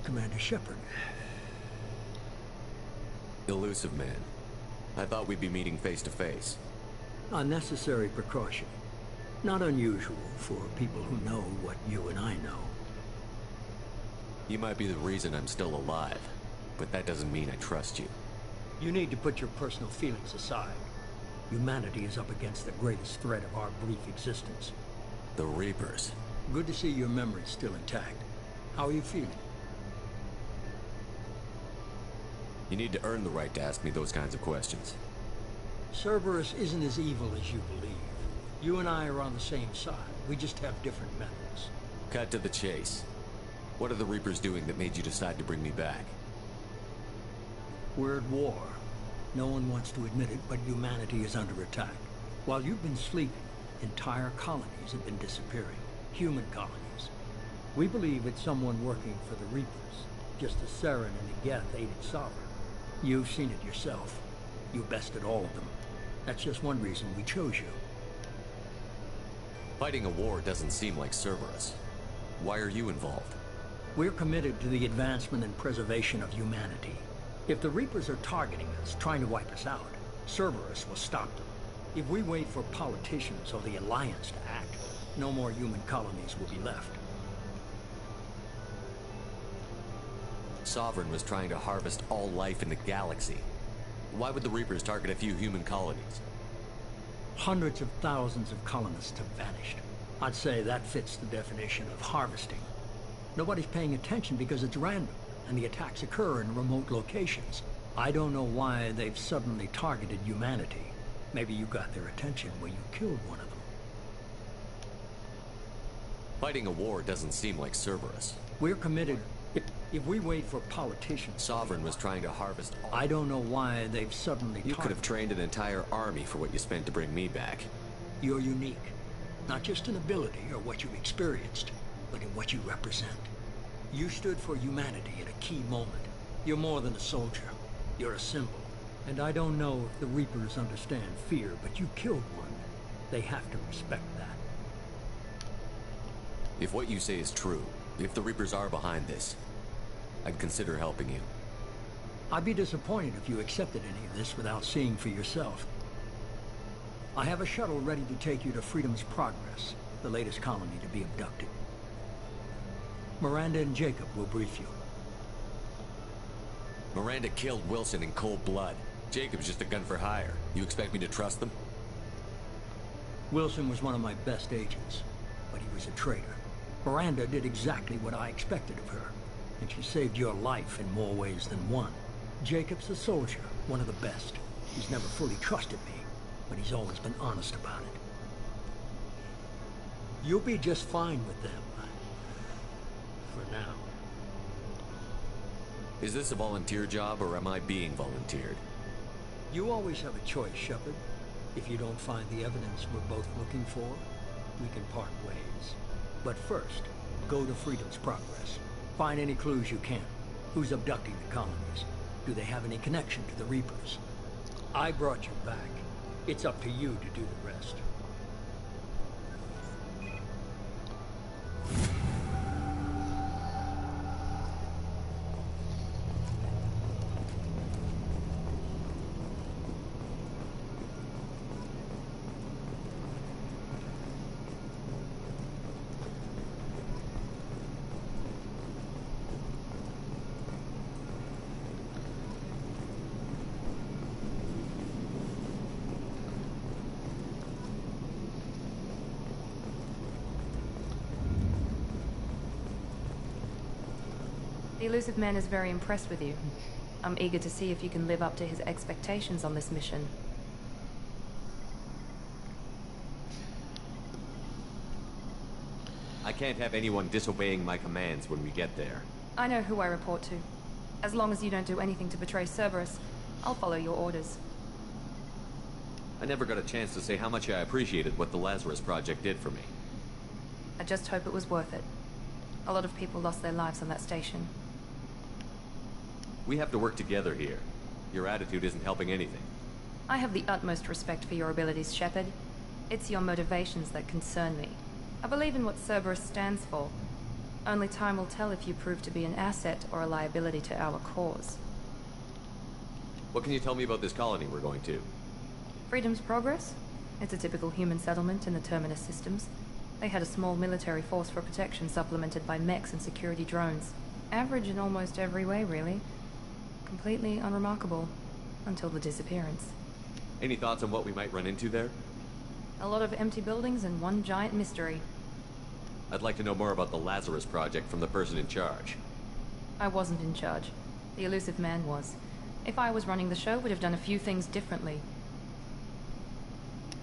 Commander Shepard. Elusive man. I thought we'd be meeting face to face. A necessary precaution. Not unusual for people who know what you and I know. You might be the reason I'm still alive, but that doesn't mean I trust you. You need to put your personal feelings aside. Humanity is up against the greatest threat of our brief existence. The Reapers. Good to see your memory's still intact. How are you feeling? You need to earn the right to ask me those kinds of questions. Cerberus isn't as evil as you believe. You and I are on the same side. We just have different methods. Cut to the chase. What are the Reapers doing that made you decide to bring me back? We're at war. No one wants to admit it, but humanity is under attack. While you've been sleeping, entire colonies have been disappearing. Human colonies. We believe it's someone working for the Reapers, just as Saren and the Geth aided Sovereign. You've seen it yourself. You bested all of them. That's just one reason we chose you. Fighting a war doesn't seem like Cerberus. Why are you involved? We're committed to the advancement and preservation of humanity. If the Reapers are targeting us, trying to wipe us out, Cerberus will stop them. If we wait for politicians or the Alliance to act, no more human colonies will be left. Sovereign was trying to harvest all life in the galaxy. Why would the Reapers target a few human colonies? Hundreds of thousands of colonists have vanished. I'd say that fits the definition of harvesting. Nobody's paying attention because it's random, and the attacks occur in remote locations. I don't know why they've suddenly targeted humanity. Maybe you got their attention when you killed one of them. Fighting a war doesn't seem like Cerberus. We're committed. If we wait for politicians... Sovereign was trying to harvest all... I don't know why they've suddenly... You could have trained an entire army for what you spent to bring me back. You're unique. Not just in ability or what you've experienced, but in what you represent. You stood for humanity at a key moment. You're more than a soldier. You're a symbol. And I don't know if the Reapers understand fear, but you killed one. They have to respect that. If what you say is true, if the Reapers are behind this, I'd consider helping you. I'd be disappointed if you accepted any of this without seeing for yourself. I have a shuttle ready to take you to Freedom's Progress, the latest colony to be abducted. Miranda and Jacob will brief you. Miranda killed Wilson in cold blood. Jacob's just a gun for hire. You expect me to trust them? Wilson was one of my best agents, but he was a traitor. Miranda did exactly what I expected of her, and she saved your life in more ways than one. Jacob's a soldier, one of the best. He's never fully trusted me, but he's always been honest about it. You'll be just fine with them. For now. Is this a volunteer job, or am I being volunteered? You always have a choice, Shepard. If you don't find the evidence we're both looking for, we can part ways. But first, go to Freedom's Progress. Find any clues you can. Who's abducting the colonies? Do they have any connection to the Reapers? I brought you back. It's up to you to do the rest. The Illusive Man is very impressed with you. I'm eager to see if you can live up to his expectations on this mission. I can't have anyone disobeying my commands when we get there. I know who I report to. As long as you don't do anything to betray Cerberus, I'll follow your orders. I never got a chance to say how much I appreciated what the Lazarus Project did for me. I just hope it was worth it. A lot of people lost their lives on that station. We have to work together here. Your attitude isn't helping anything. I have the utmost respect for your abilities, Shepard. It's your motivations that concern me. I believe in what Cerberus stands for. Only time will tell if you prove to be an asset or a liability to our cause. What can you tell me about this colony we're going to? Freedom's Progress? It's a typical human settlement in the Terminus systems. They had a small military force for protection supplemented by mechs and security drones. Average in almost every way, really. Completely unremarkable. Until the disappearance. Any thoughts on what we might run into there? A lot of empty buildings and one giant mystery. I'd like to know more about the Lazarus Project from the person in charge. I wasn't in charge. The Elusive Man was. If I was running the show, would have done a few things differently.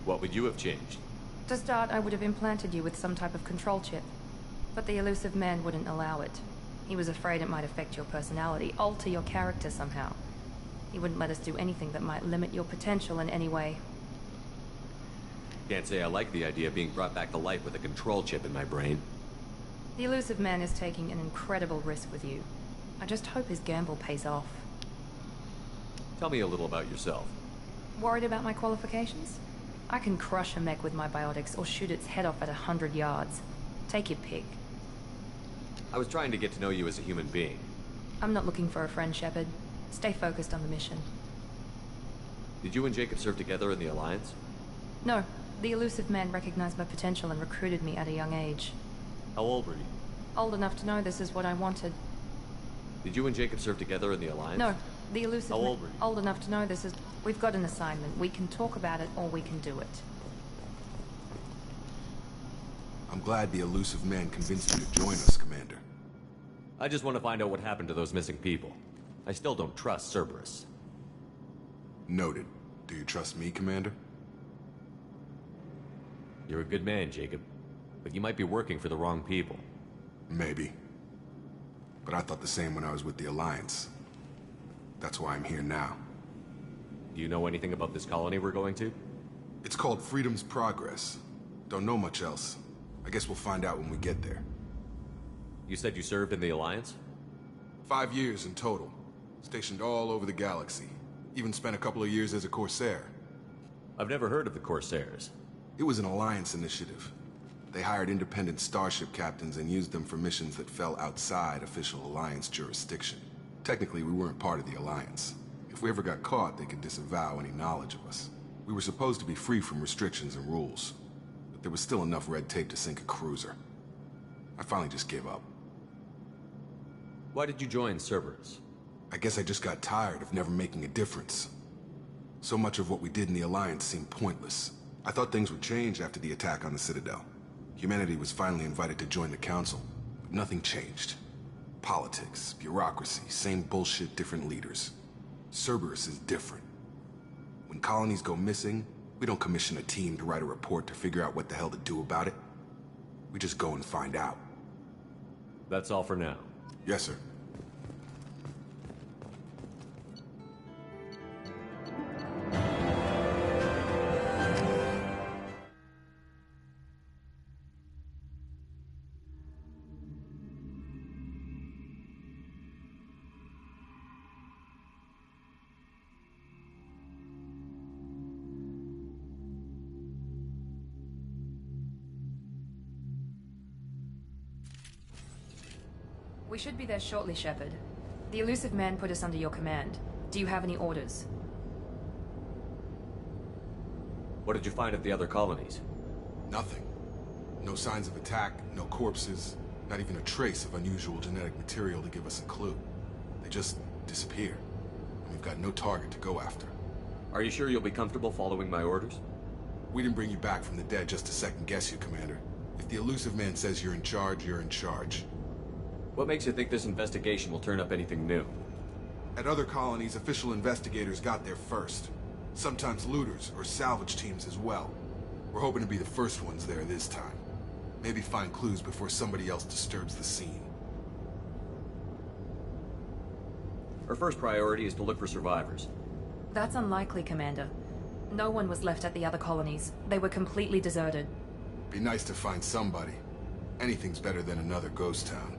What would you have changed? To start, I would have implanted you with some type of control chip. But the Elusive Man wouldn't allow it. He was afraid it might affect your personality, alter your character somehow. He wouldn't let us do anything that might limit your potential in any way. Can't say I like the idea of being brought back to life with a control chip in my brain. The Elusive Man is taking an incredible risk with you. I just hope his gamble pays off. Tell me a little about yourself. Worried about my qualifications? I can crush a mech with my biotics or shoot its head off at 100 yards. Take your pick. I was trying to get to know you as a human being. I'm not looking for a friend, Shepard. Stay focused on the mission. Did you and Jacob serve together in the Alliance? No. The Elusive Man recognized my potential and recruited me at a young age. How old were you? Old enough to know this is what I wanted. Did you and Jacob serve together in the Alliance? No. The Elusive How old were you? Old enough to know this is... We've got an assignment. We can talk about it or we can do it. I'm glad the Elusive Man convinced you to join us, Commander. I just want to find out what happened to those missing people. I still don't trust Cerberus. Noted. Do you trust me, Commander? You're a good man, Jacob. But you might be working for the wrong people. Maybe. But I thought the same when I was with the Alliance. That's why I'm here now. Do you know anything about this colony we're going to? It's called Freedom's Progress. Don't know much else. I guess we'll find out when we get there. You said you served in the Alliance? 5 years in total. Stationed all over the galaxy. Even spent a couple of years as a Corsair. I've never heard of the Corsairs. It was an Alliance initiative. They hired independent starship captains and used them for missions that fell outside official Alliance jurisdiction. Technically, we weren't part of the Alliance. If we ever got caught, they could disavow any knowledge of us. We were supposed to be free from restrictions and rules. But there was still enough red tape to sink a cruiser. I finally just gave up. Why did you join Cerberus? I guess I just got tired of never making a difference. So much of what we did in the Alliance seemed pointless. I thought things would change after the attack on the Citadel. Humanity was finally invited to join the Council, but nothing changed. Politics, bureaucracy, same bullshit, different leaders. Cerberus is different. When colonies go missing, we don't commission a team to write a report to figure out what the hell to do about it. We just go and find out. That's all for now. Yes, sir. We should be there shortly, Shepard. The Elusive Man put us under your command. Do you have any orders? What did you find at the other colonies? Nothing. No signs of attack, no corpses, not even a trace of unusual genetic material to give us a clue. They just disappear. And we've got no target to go after. Are you sure you'll be comfortable following my orders? We didn't bring you back from the dead just to second guess you, Commander. If the Elusive Man says you're in charge, you're in charge. What makes you think this investigation will turn up anything new? At other colonies, official investigators got there first. Sometimes looters or salvage teams as well. We're hoping to be the first ones there this time. Maybe find clues before somebody else disturbs the scene. Our first priority is to look for survivors. That's unlikely, Commander. No one was left at the other colonies. They were completely deserted. Be nice to find somebody. Anything's better than another ghost town.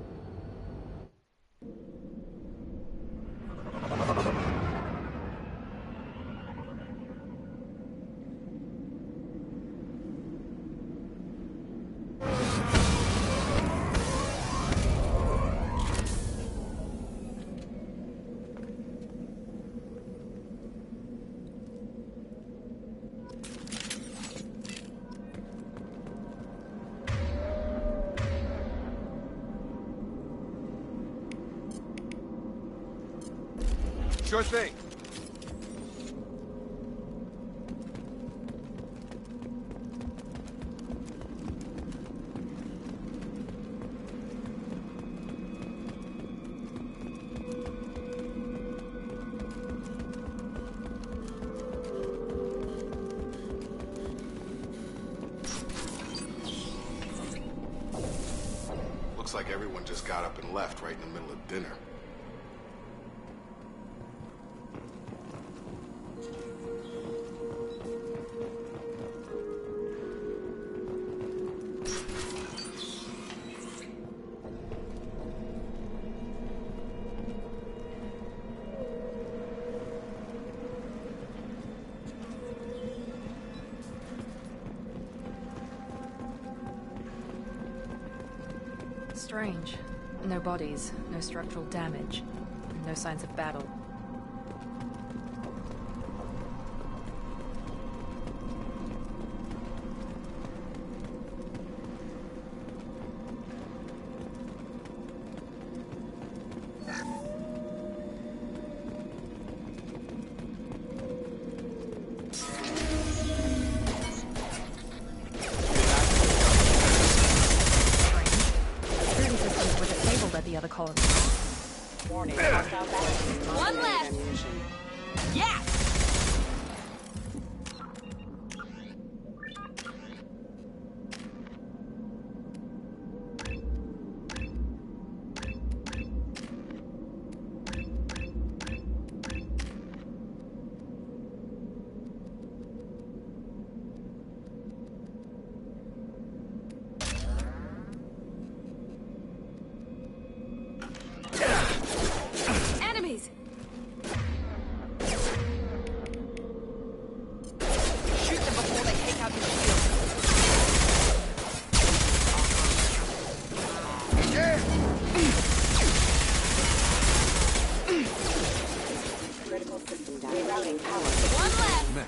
Sure thing. Looks like everyone just got up and left right in the middle of dinner. Strange. No bodies, no structural damage, no signs of battle. The other colony. Warning. One left. Yes.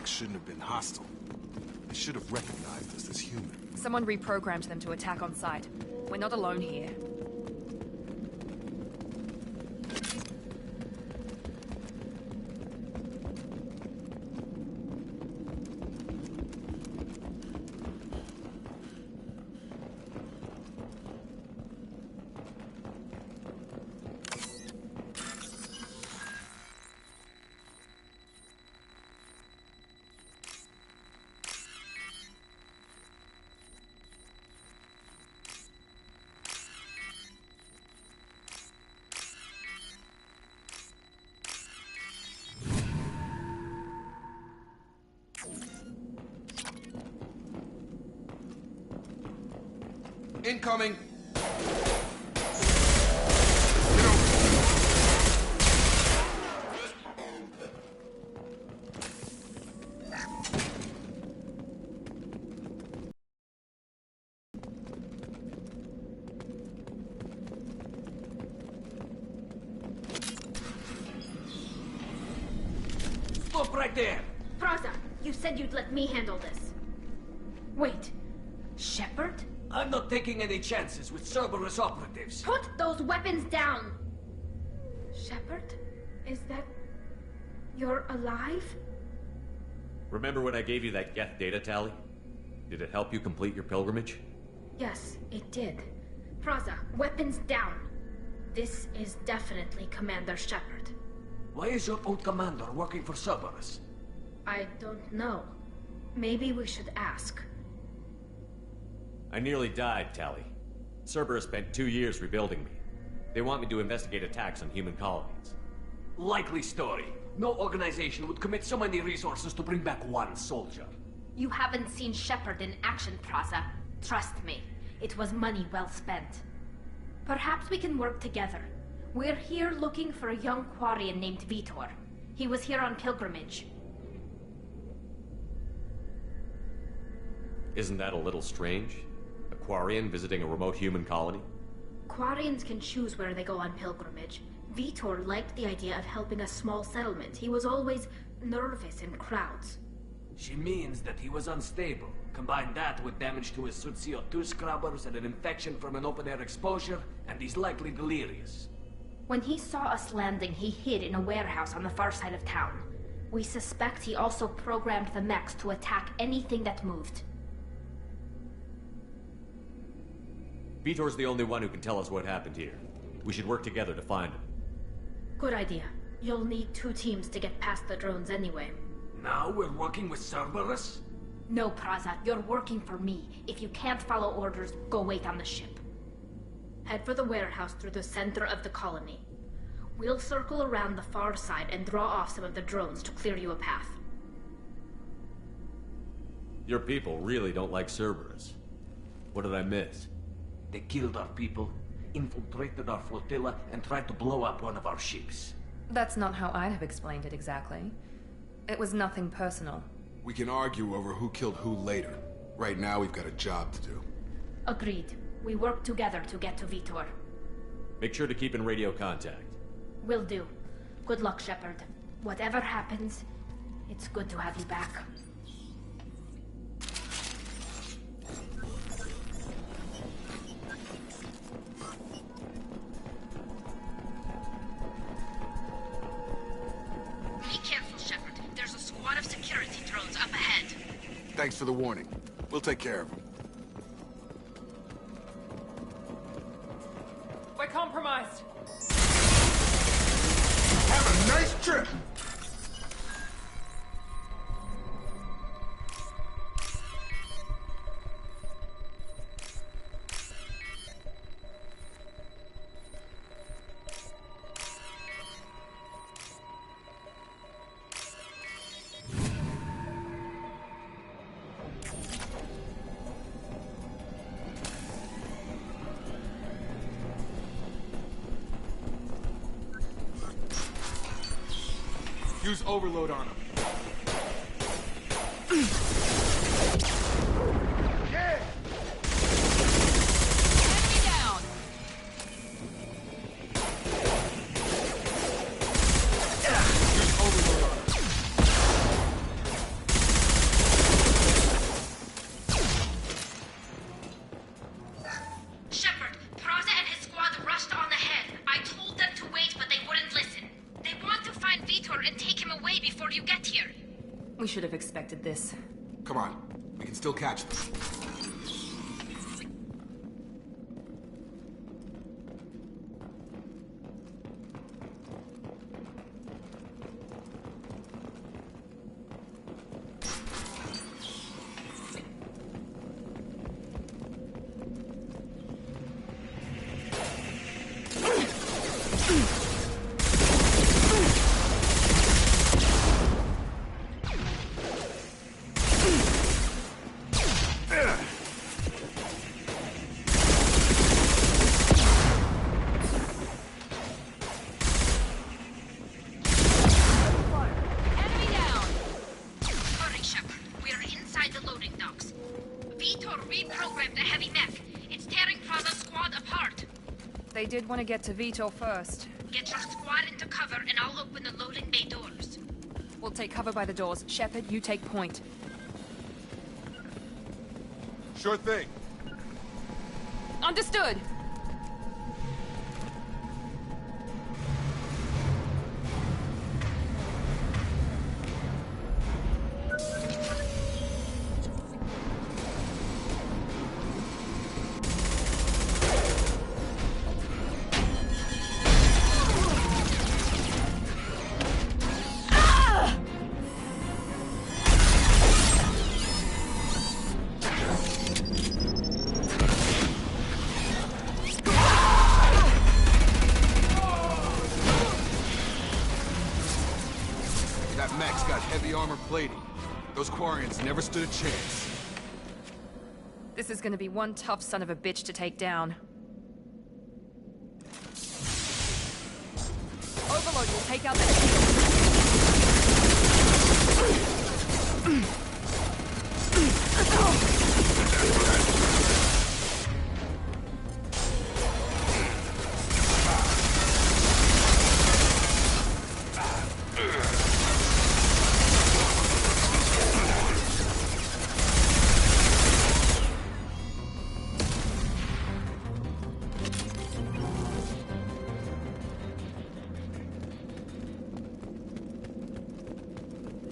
Shouldn't have been hostile. They should have recognized us as human. Someone reprogrammed them to attack on sight. We're not alone here. Incoming! Stop right there! Praza, you said you'd let me handle this. Wait, Shepard? I'm not taking any chances with Cerberus operatives. Put those weapons down! Shepard? Is that... you're alive? Remember when I gave you that Geth data tally? Did it help you complete your pilgrimage? Yes, it did. Praza, weapons down. This is definitely Commander Shepard. Why is your old commander working for Cerberus? I don't know. Maybe we should ask. I nearly died, Tally. Cerberus spent 2 years rebuilding me. They want me to investigate attacks on human colonies. Likely story. No organization would commit so many resources to bring back one soldier. You haven't seen Shepard in action, Praza. Trust me, it was money well spent. Perhaps we can work together. We're here looking for a young Quarian named Vitor. He was here on pilgrimage. Isn't that a little strange? A Quarian visiting a remote human colony? Quarians can choose where they go on pilgrimage. Vitor liked the idea of helping a small settlement. He was always nervous in crowds. She means that he was unstable. Combine that with damage to his suit CO2 scrubbers and an infection from an open-air exposure, and he's likely delirious. When he saw us landing, he hid in a warehouse on the far side of town. We suspect he also programmed the mechs to attack anything that moved. Vitor's the only one who can tell us what happened here. We should work together to find him. Good idea. You'll need 2 teams to get past the drones anyway. Now we're working with Cerberus? No, Praza, you're working for me. If you can't follow orders, go wait on the ship. Head for the warehouse through the center of the colony. We'll circle around the far side and draw off some of the drones to clear you a path. Your people really don't like Cerberus. What did I miss? They killed our people, infiltrated our flotilla, and tried to blow up one of our ships. That's not how I'd have explained it exactly. It was nothing personal. We can argue over who killed who later. Right now, we've got a job to do. Agreed. We work together to get to Vitor. Make sure to keep in radio contact. Will do. Good luck, Shepard. Whatever happens, it's good to have you back. Be careful, Shepard. There's a squad of security drones up ahead. Thanks for the warning. We'll take care of them. We're compromised. Have a nice trip! Use overload on him. Yeah! Enemy down. Use overload on him. Shepard, Praza and his squad rushed on ahead. I told them to wait, but they wouldn't listen. They want to find Vitor and take him away before you get here. We should have expected this. Come on. We can still catch them. Enemy down. Hurry, Shepard. We're inside the loading docks. Vitor reprogrammed the heavy mech. It's tearing Praza's squad apart. They did want to get to Vitor first. Get your squad into cover and I'll open the loading bay doors. We'll take cover by the doors. Shepard, you take point. Sure thing. Understood! That mech's got heavy armor plating. Those Quarians never stood a chance. This is gonna be one tough son of a bitch to take down. Overload will take out that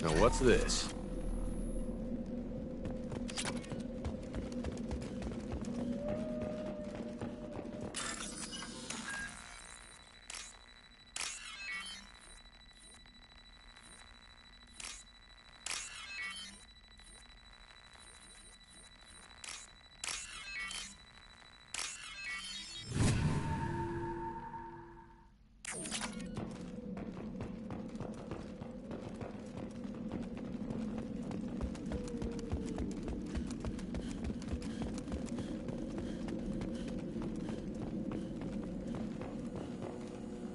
Now what's this?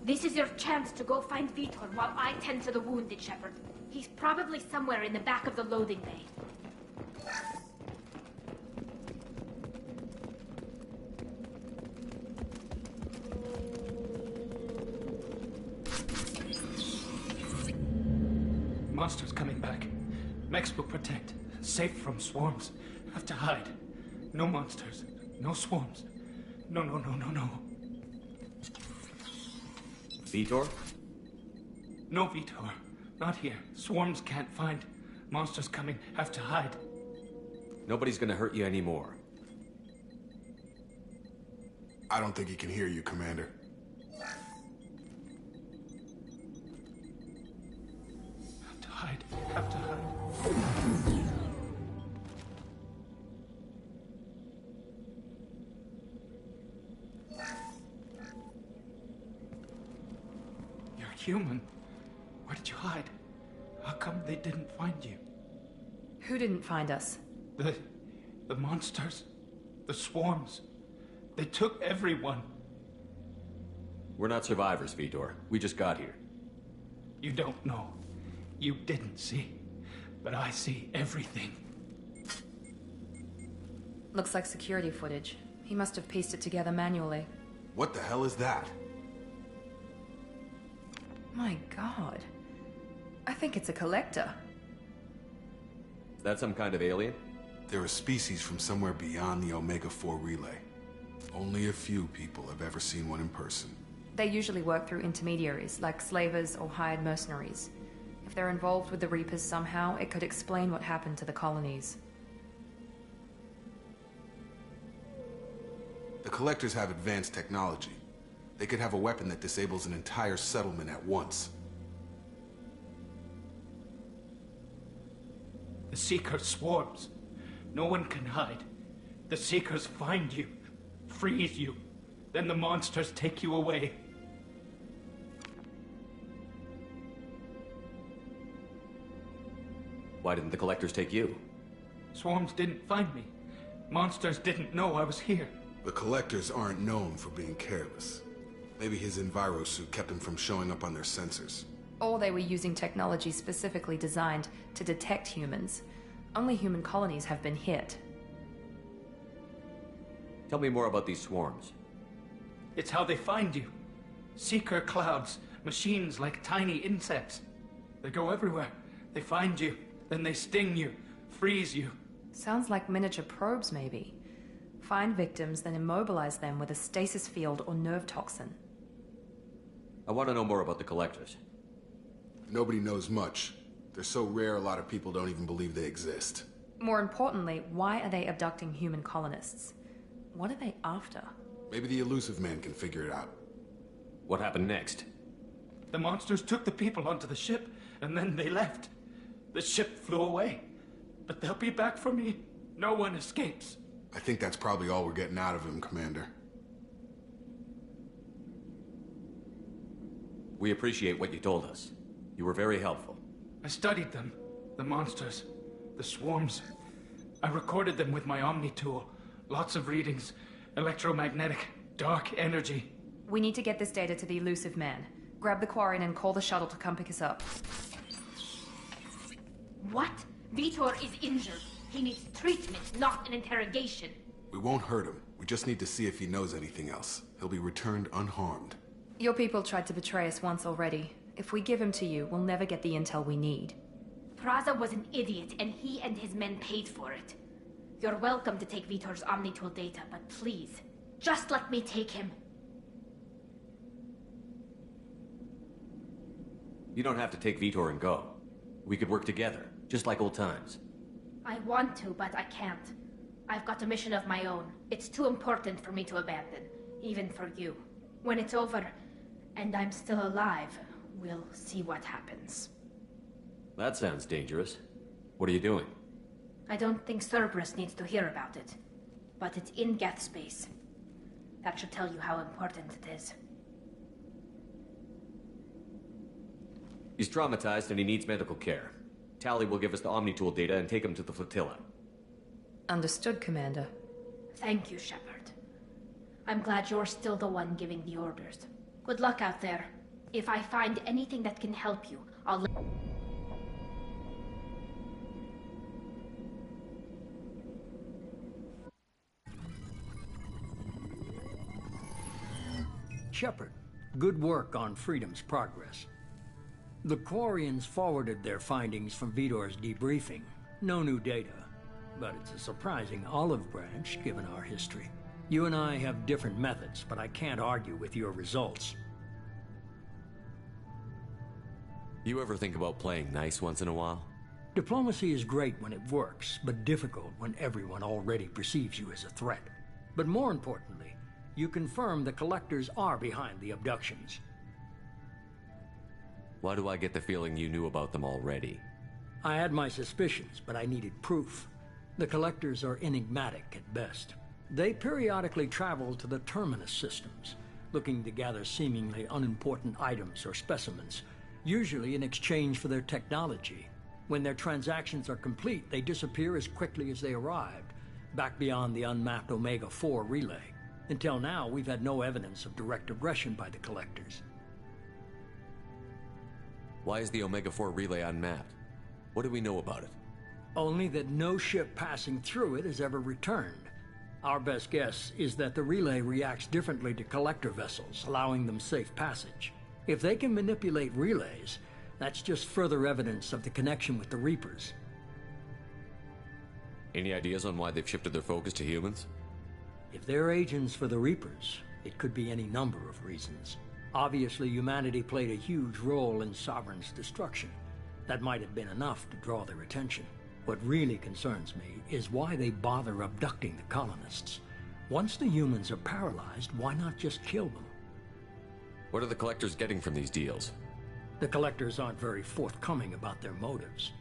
This is your chance to go find Vitor while I tend to the wounded, Shepard. He's probably somewhere in the back of the loading bay. Monsters coming back. Mex will protect. Safe from swarms. Have to hide. No monsters. No swarms. No. Vitor? No Vitor. Not here. Swarms can't find. Monsters coming. Have to hide. Nobody's gonna hurt you anymore. I don't think he can hear you, Commander. Have to hide. Have to hide. You're human. Where did you hide? How come they didn't find you? Who didn't find us? The monsters. The swarms. They took everyone. We're not survivors, Vitor. We just got here. You don't know. You didn't see. But I see everything. Looks like security footage. He must have pieced it together manually. What the hell is that? My god. I think it's a collector. Is that some kind of alien? They're a species from somewhere beyond the Omega-4 relay. Only a few people have ever seen one in person. They usually work through intermediaries, like slavers or hired mercenaries. If they're involved with the Reapers somehow, it could explain what happened to the colonies. The Collectors have advanced technology. They could have a weapon that disables an entire settlement at once. The Seeker swarms. No one can hide. The Seekers find you, freeze you. Then the monsters take you away. Why didn't the Collectors take you? Swarms didn't find me. Monsters didn't know I was here. The Collectors aren't known for being careless. Maybe his envirosuit kept him from showing up on their sensors. Or they were using technology specifically designed to detect humans. Only human colonies have been hit. Tell me more about these swarms. It's how they find you. Seeker clouds, machines like tiny insects. They go everywhere. They find you, then they sting you, freeze you. Sounds like miniature probes, maybe. Find victims, then immobilize them with a stasis field or nerve toxin. I want to know more about the Collectors. Nobody knows much. They're so rare a lot of people don't even believe they exist. More importantly, why are they abducting human colonists? What are they after? Maybe the Elusive Man can figure it out. What happened next? The monsters took the people onto the ship, and then they left. The ship flew away. But they'll be back for me. No one escapes. I think that's probably all we're getting out of him, Commander. We appreciate what you told us. You were very helpful. I studied them. The monsters. The swarms. I recorded them with my Omni tool. Lots of readings. Electromagnetic. Dark energy. We need to get this data to the Elusive Man. Grab the Quarian and call the shuttle to come pick us up. What? Vitor is injured. He needs treatment, not an interrogation. We won't hurt him. We just need to see if he knows anything else. He'll be returned unharmed. Your people tried to betray us once already. If we give him to you, we'll never get the intel we need. Praza was an idiot, and he and his men paid for it. You're welcome to take Vitor's Omnitool data, but please, just let me take him. You don't have to take Vitor and go. We could work together, just like old times. I want to, but I can't. I've got a mission of my own. It's too important for me to abandon, even for you. When it's over, and I'm still alive, we'll see what happens. That sounds dangerous. What are you doing? I don't think Cerberus needs to hear about it. But it's in Geth space. That should tell you how important it is. He's traumatized and he needs medical care. Tali will give us the Omnitool data and take him to the flotilla. Understood, Commander. Thank you, Shepard. I'm glad you're still the one giving the orders. Good luck out there. If I find anything that can help you, I'll let... Shepard, good work on Freedom's progress. The Quarians forwarded their findings from Vitor's debriefing. No new data, but it's a surprising olive branch given our history. You and I have different methods, but I can't argue with your results. You ever think about playing nice once in a while? Diplomacy is great when it works, but difficult when everyone already perceives you as a threat. But more importantly, you confirm the Collectors are behind the abductions. Why do I get the feeling you knew about them already? I had my suspicions, but I needed proof. The Collectors are enigmatic at best. They periodically travel to the Terminus systems, looking to gather seemingly unimportant items or specimens, usually in exchange for their technology. When their transactions are complete, they disappear as quickly as they arrived, back beyond the unmapped Omega-4 relay. Until now, we've had no evidence of direct aggression by the Collectors. Why is the Omega-4 relay unmapped? What do we know about it? Only that no ship passing through it has ever returned. Our best guess is that the relay reacts differently to Collector vessels, allowing them safe passage. If they can manipulate relays, that's just further evidence of the connection with the Reapers. Any ideas on why they've shifted their focus to humans? If they're agents for the Reapers, it could be any number of reasons. Obviously, humanity played a huge role in Sovereign's destruction. That might have been enough to draw their attention. What really concerns me is why they bother abducting the colonists. Once the humans are paralyzed, why not just kill them? What are the Collectors getting from these deals? The Collectors aren't very forthcoming about their motives.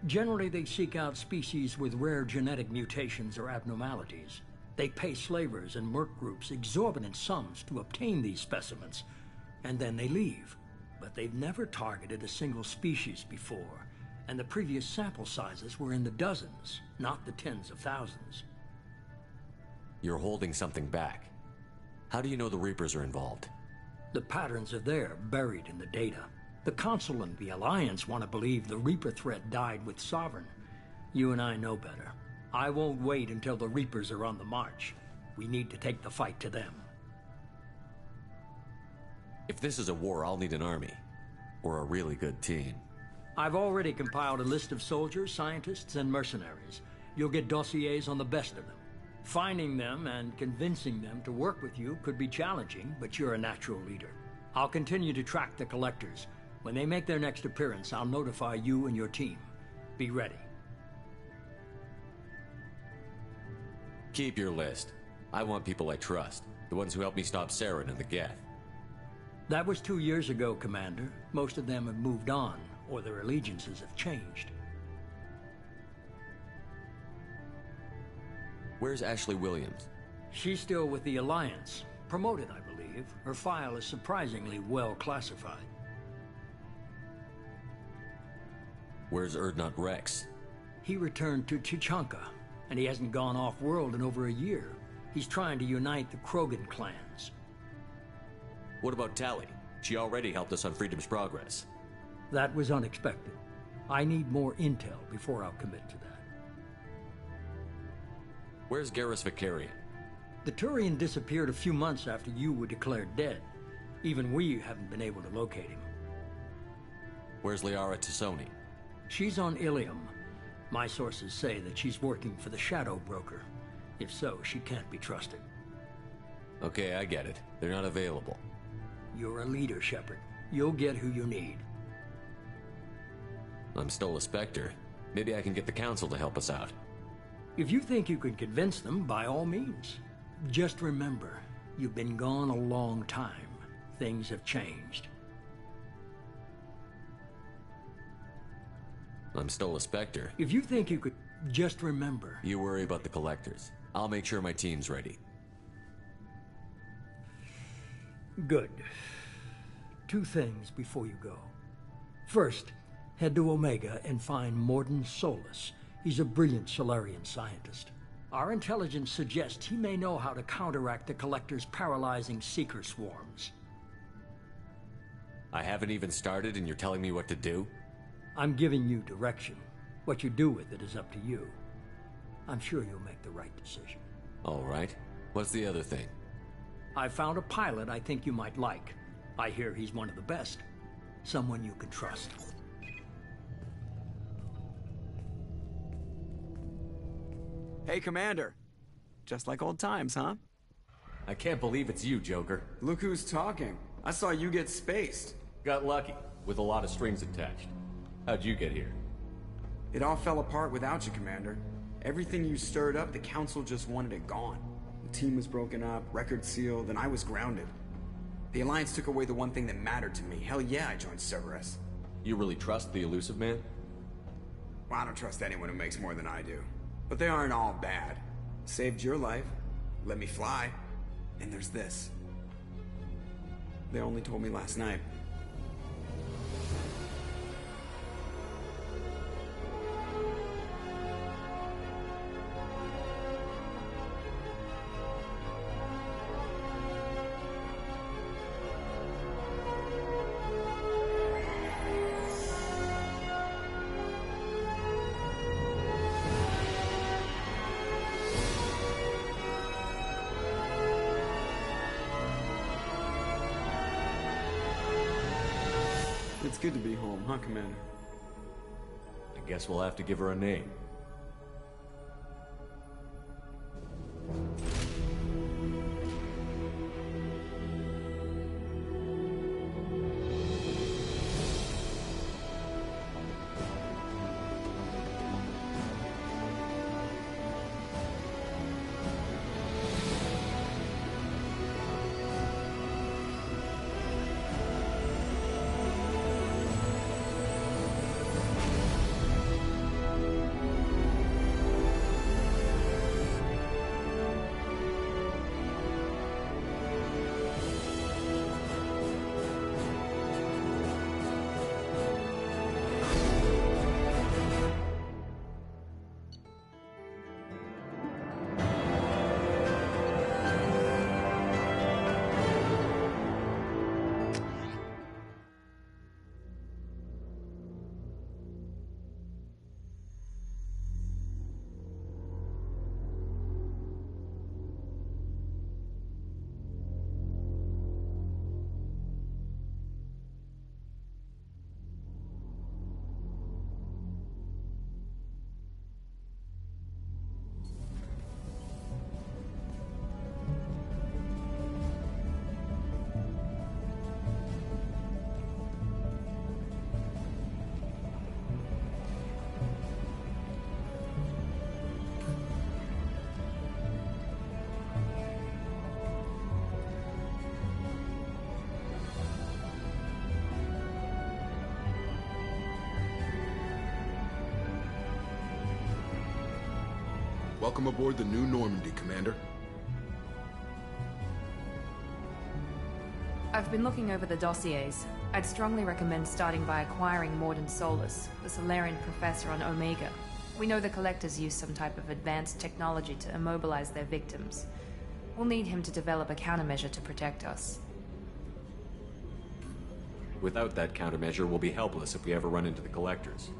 Generally, they seek out species with rare genetic mutations or abnormalities. They pay slavers and merc groups exorbitant sums to obtain these specimens, and then they leave. But they've never targeted a single species before, and the previous sample sizes were in the dozens, not the tens of thousands. You're holding something back. How do you know the Reapers are involved? The patterns are there, buried in the data. The Council and the Alliance want to believe the Reaper threat died with Sovereign. You and I know better. I won't wait until the Reapers are on the march. We need to take the fight to them. If this is a war, I'll need an army. Or a really good team. I've already compiled a list of soldiers, scientists, and mercenaries. You'll get dossiers on the best of them. Finding them and convincing them to work with you could be challenging, but you're a natural leader. I'll continue to track the Collectors. When they make their next appearance, I'll notify you and your team. Be ready. Keep your list. I want people I trust. The ones who helped me stop Saren and the Geth. That was 2 years ago, Commander. Most of them have moved on, or their allegiances have changed. Where's Ashley Williams? She's still with the Alliance. Promoted, I believe. Her file is surprisingly well classified. Where's Urdnot Rex? He returned to Chichanka, and he hasn't gone off-world in over a year. He's trying to unite the Krogan clans. What about Tali? She already helped us on Freedom's progress. That was unexpected. I need more intel before I'll commit to that. Where's Garrus Vakarian? The Turian disappeared a few months after you were declared dead. Even we haven't been able to locate him. Where's Liara T'Soni? She's on Ilium. My sources say that she's working for the Shadow Broker. If so, she can't be trusted. Okay, I get it. They're not available. You're a leader, Shepard. You'll get who you need. I'm still a Spectre. Maybe I can get the Council to help us out. If you think you can convince them, by all means. Just remember, you've been gone a long time. Things have changed. I'm still a Spectre. If you think you could, just remember. You worry about the Collectors. I'll make sure my team's ready. Good. 2 things before you go. First, head to Omega and find Mordin Solus. He's a brilliant Solarian scientist. Our intelligence suggests he may know how to counteract the Collector's paralyzing Seeker swarms. I haven't even started and you're telling me what to do? I'm giving you direction. What you do with it is up to you. I'm sure you'll make the right decision. All right. What's the other thing? I found a pilot I think you might like. I hear he's one of the best. Someone you can trust. Hey, Commander. Just like old times, huh? I can't believe it's you, Joker. Look who's talking. I saw you get spaced. Got lucky, with a lot of strings attached. How'd you get here? It all fell apart without you, Commander. Everything you stirred up, the Council just wanted it gone. The team was broken up, record sealed, and I was grounded. The Alliance took away the one thing that mattered to me. Hell yeah, I joined Cerberus. You really trust the Illusive Man? Well, I don't trust anyone who makes more than I do. But they aren't all bad. Saved your life, let me fly, and there's this. They only told me last night. It's good to be home, huh, Commander? I guess we'll have to give her a name. Welcome aboard the New Normandy, Commander. I've been looking over the dossiers. I'd strongly recommend starting by acquiring Mordin Solus, the Solarian professor on Omega. We know the Collectors use some type of advanced technology to immobilize their victims. We'll need him to develop a countermeasure to protect us. Without that countermeasure, we'll be helpless if we ever run into the Collectors.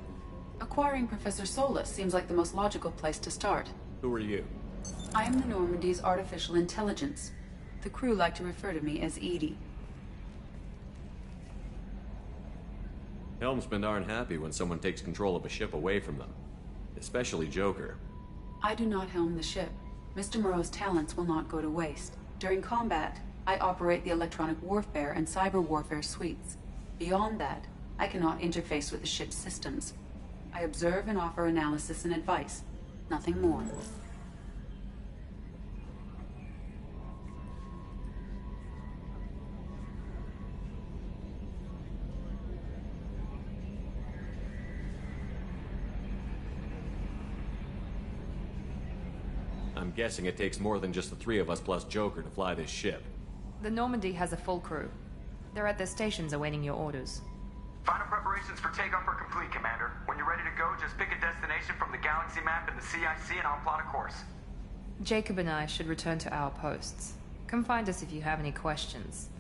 Acquiring Professor Solus seems like the most logical place to start. Who are you? I am the Normandy's artificial intelligence. The crew like to refer to me as EDI. Helmsmen aren't happy when someone takes control of a ship away from them. Especially Joker. I do not helm the ship. Mr. Moreau's talents will not go to waste. During combat, I operate the electronic warfare and cyber warfare suites. Beyond that, I cannot interface with the ship's systems. I observe and offer analysis and advice. Nothing more. I'm guessing it takes more than just the three of us plus Joker to fly this ship. The Normandy has a full crew. They're at their stations awaiting your orders. Final preparations for takeoff are complete, Commander. When you're ready to go, just pick a destination from the galaxy map in the CIC and I'll plot a course. Jacob and I should return to our posts. Come find us if you have any questions.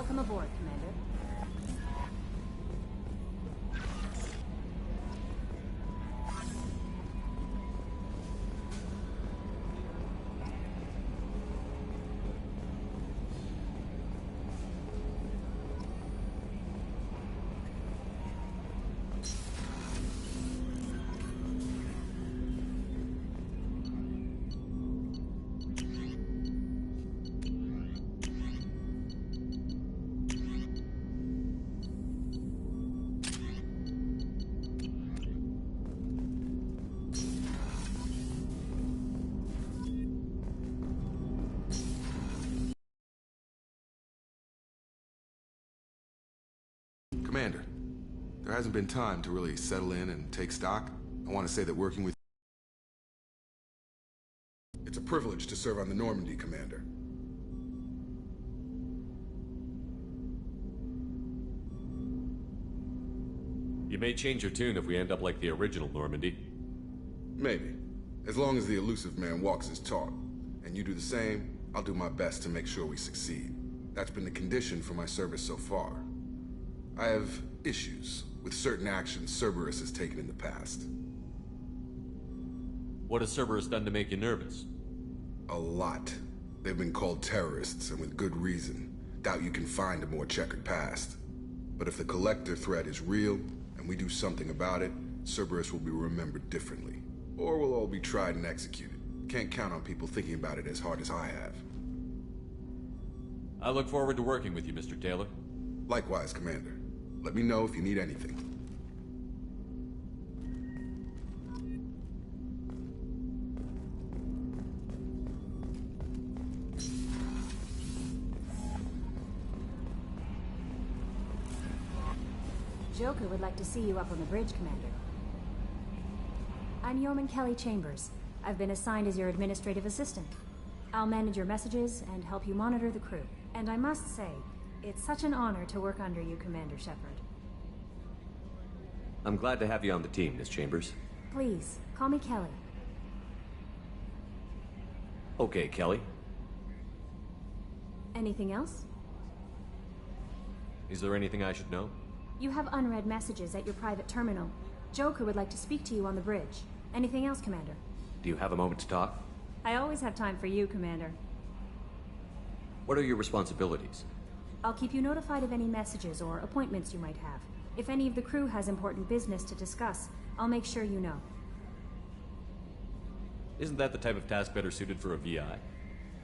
Welcome aboard, Commander. Commander, there hasn't been time to really settle in and take stock. I want to say that working with it's a privilege to serve on the Normandy, Commander. You may change your tune if we end up like the original Normandy. Maybe. As long as the elusive man walks his talk. And you do the same, I'll do my best to make sure we succeed. That's been the condition for my service so far. I have issues with certain actions Cerberus has taken in the past. What has Cerberus done to make you nervous? A lot. They've been called terrorists, and with good reason. Doubt you can find a more checkered past. But if the Collector threat is real, and we do something about it, Cerberus will be remembered differently. Or we'll all be tried and executed. Can't count on people thinking about it as hard as I have. I look forward to working with you, Mr. Taylor. Likewise, Commander. Let me know if you need anything. Joker would like to see you up on the bridge, Commander. I'm Yeoman Kelly Chambers. I've been assigned as your administrative assistant. I'll manage your messages and help you monitor the crew. And I must say, it's such an honor to work under you, Commander Shepard. I'm glad to have you on the team, Miss Chambers. Please, call me Kelly. Okay, Kelly. Anything else? Is there anything I should know? You have unread messages at your private terminal. Joker would like to speak to you on the bridge. Anything else, Commander? Do you have a moment to talk? I always have time for you, Commander. What are your responsibilities? I'll keep you notified of any messages or appointments you might have. If any of the crew has important business to discuss, I'll make sure you know. Isn't that the type of task better suited for a VI?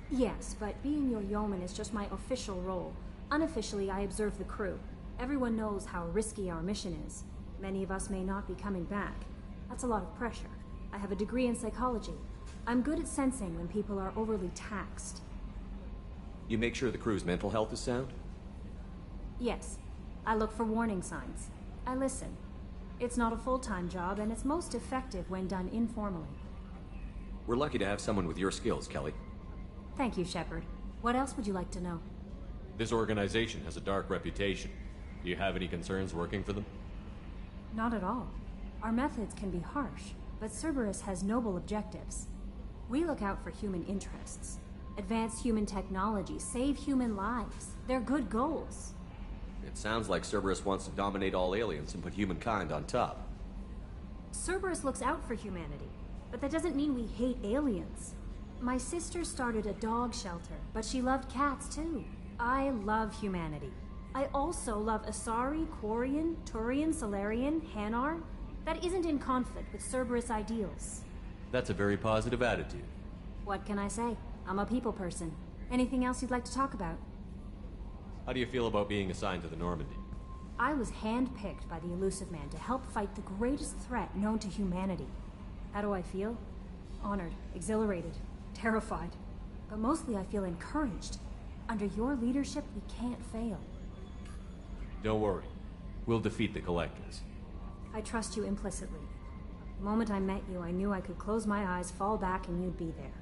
Yes, but being your yeoman is just my official role. Unofficially, I observe the crew. Everyone knows how risky our mission is. Many of us may not be coming back. That's a lot of pressure. I have a degree in psychology. I'm good at sensing when people are overly taxed. You make sure the crew's mental health is sound? Yes. I look for warning signs. I listen. It's not a full-time job, and it's most effective when done informally. We're lucky to have someone with your skills, Kelly. Thank you, Shepard. What else would you like to know? This organization has a dark reputation. Do you have any concerns working for them? Not at all. Our methods can be harsh, but Cerberus has noble objectives. We look out for human interests. Advance human technology, save human lives. They're good goals. It sounds like Cerberus wants to dominate all aliens and put humankind on top. Cerberus looks out for humanity, but that doesn't mean we hate aliens. My sister started a dog shelter, but she loved cats too. I love humanity. I also love Asari, Quarian, Turian, Solarian, Hanar. That isn't in conflict with Cerberus ideals. That's a very positive attitude. What can I say? I'm a people person. Anything else you'd like to talk about? How do you feel about being assigned to the Normandy? I was handpicked by the Elusive Man to help fight the greatest threat known to humanity. How do I feel? Honored, exhilarated, terrified. But mostly I feel encouraged. Under your leadership, we can't fail. Don't worry. We'll defeat the Collectors. I trust you implicitly. The moment I met you, I knew I could close my eyes, fall back, and you'd be there.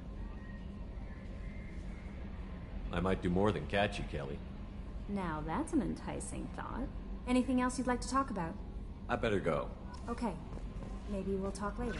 I might do more than catch you, Kelly. Now that's an enticing thought. Anything else you'd like to talk about? I better go. Okay. Maybe we'll talk later.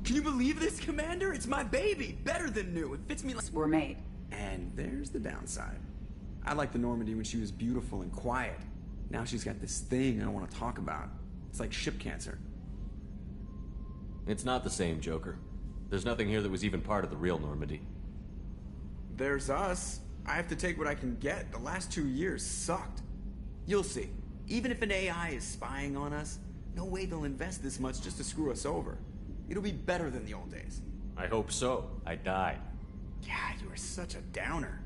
Can you believe this, Commander? It's my baby! Better than new. It fits me like... Were made. And there's the downside. I liked the Normandy when she was beautiful and quiet. Now she's got this thing I don't want to talk about. It's like ship cancer. It's not the same, Joker. There's nothing here that was even part of the real Normandy. There's us. I have to take what I can get. The last 2 years sucked. You'll see. Even if an AI is spying on us, no way they'll invest this much just to screw us over. It'll be better than the old days. I hope so. I died. Yeah, you are such a downer.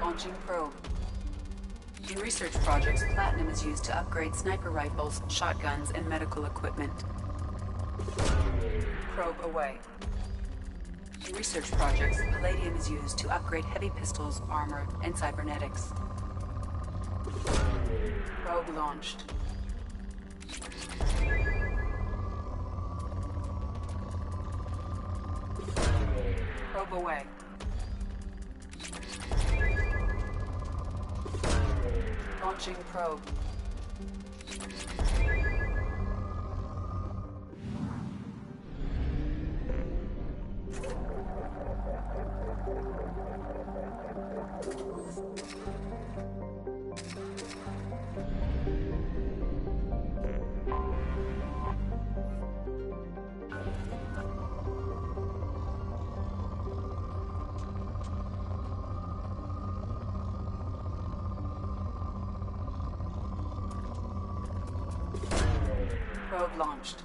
Launching probe. In research projects, platinum is used to upgrade sniper rifles, shotguns, and medical equipment. Probe away. In research projects, palladium is used to upgrade heavy pistols, armor, and cybernetics. Probe launched. Probe away. Launching probe. Probe launched.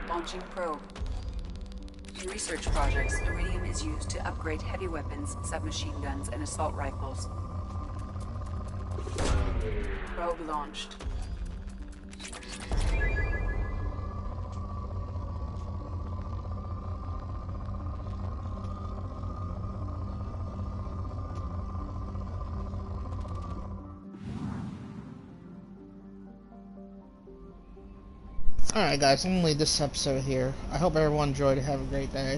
Launching probe. In research projects, iridium is used to upgrade heavy weapons, submachine guns, and assault rifles. Probe launched. Alright guys, I'm gonna leave this episode here. I hope everyone enjoyed it. Have a great day.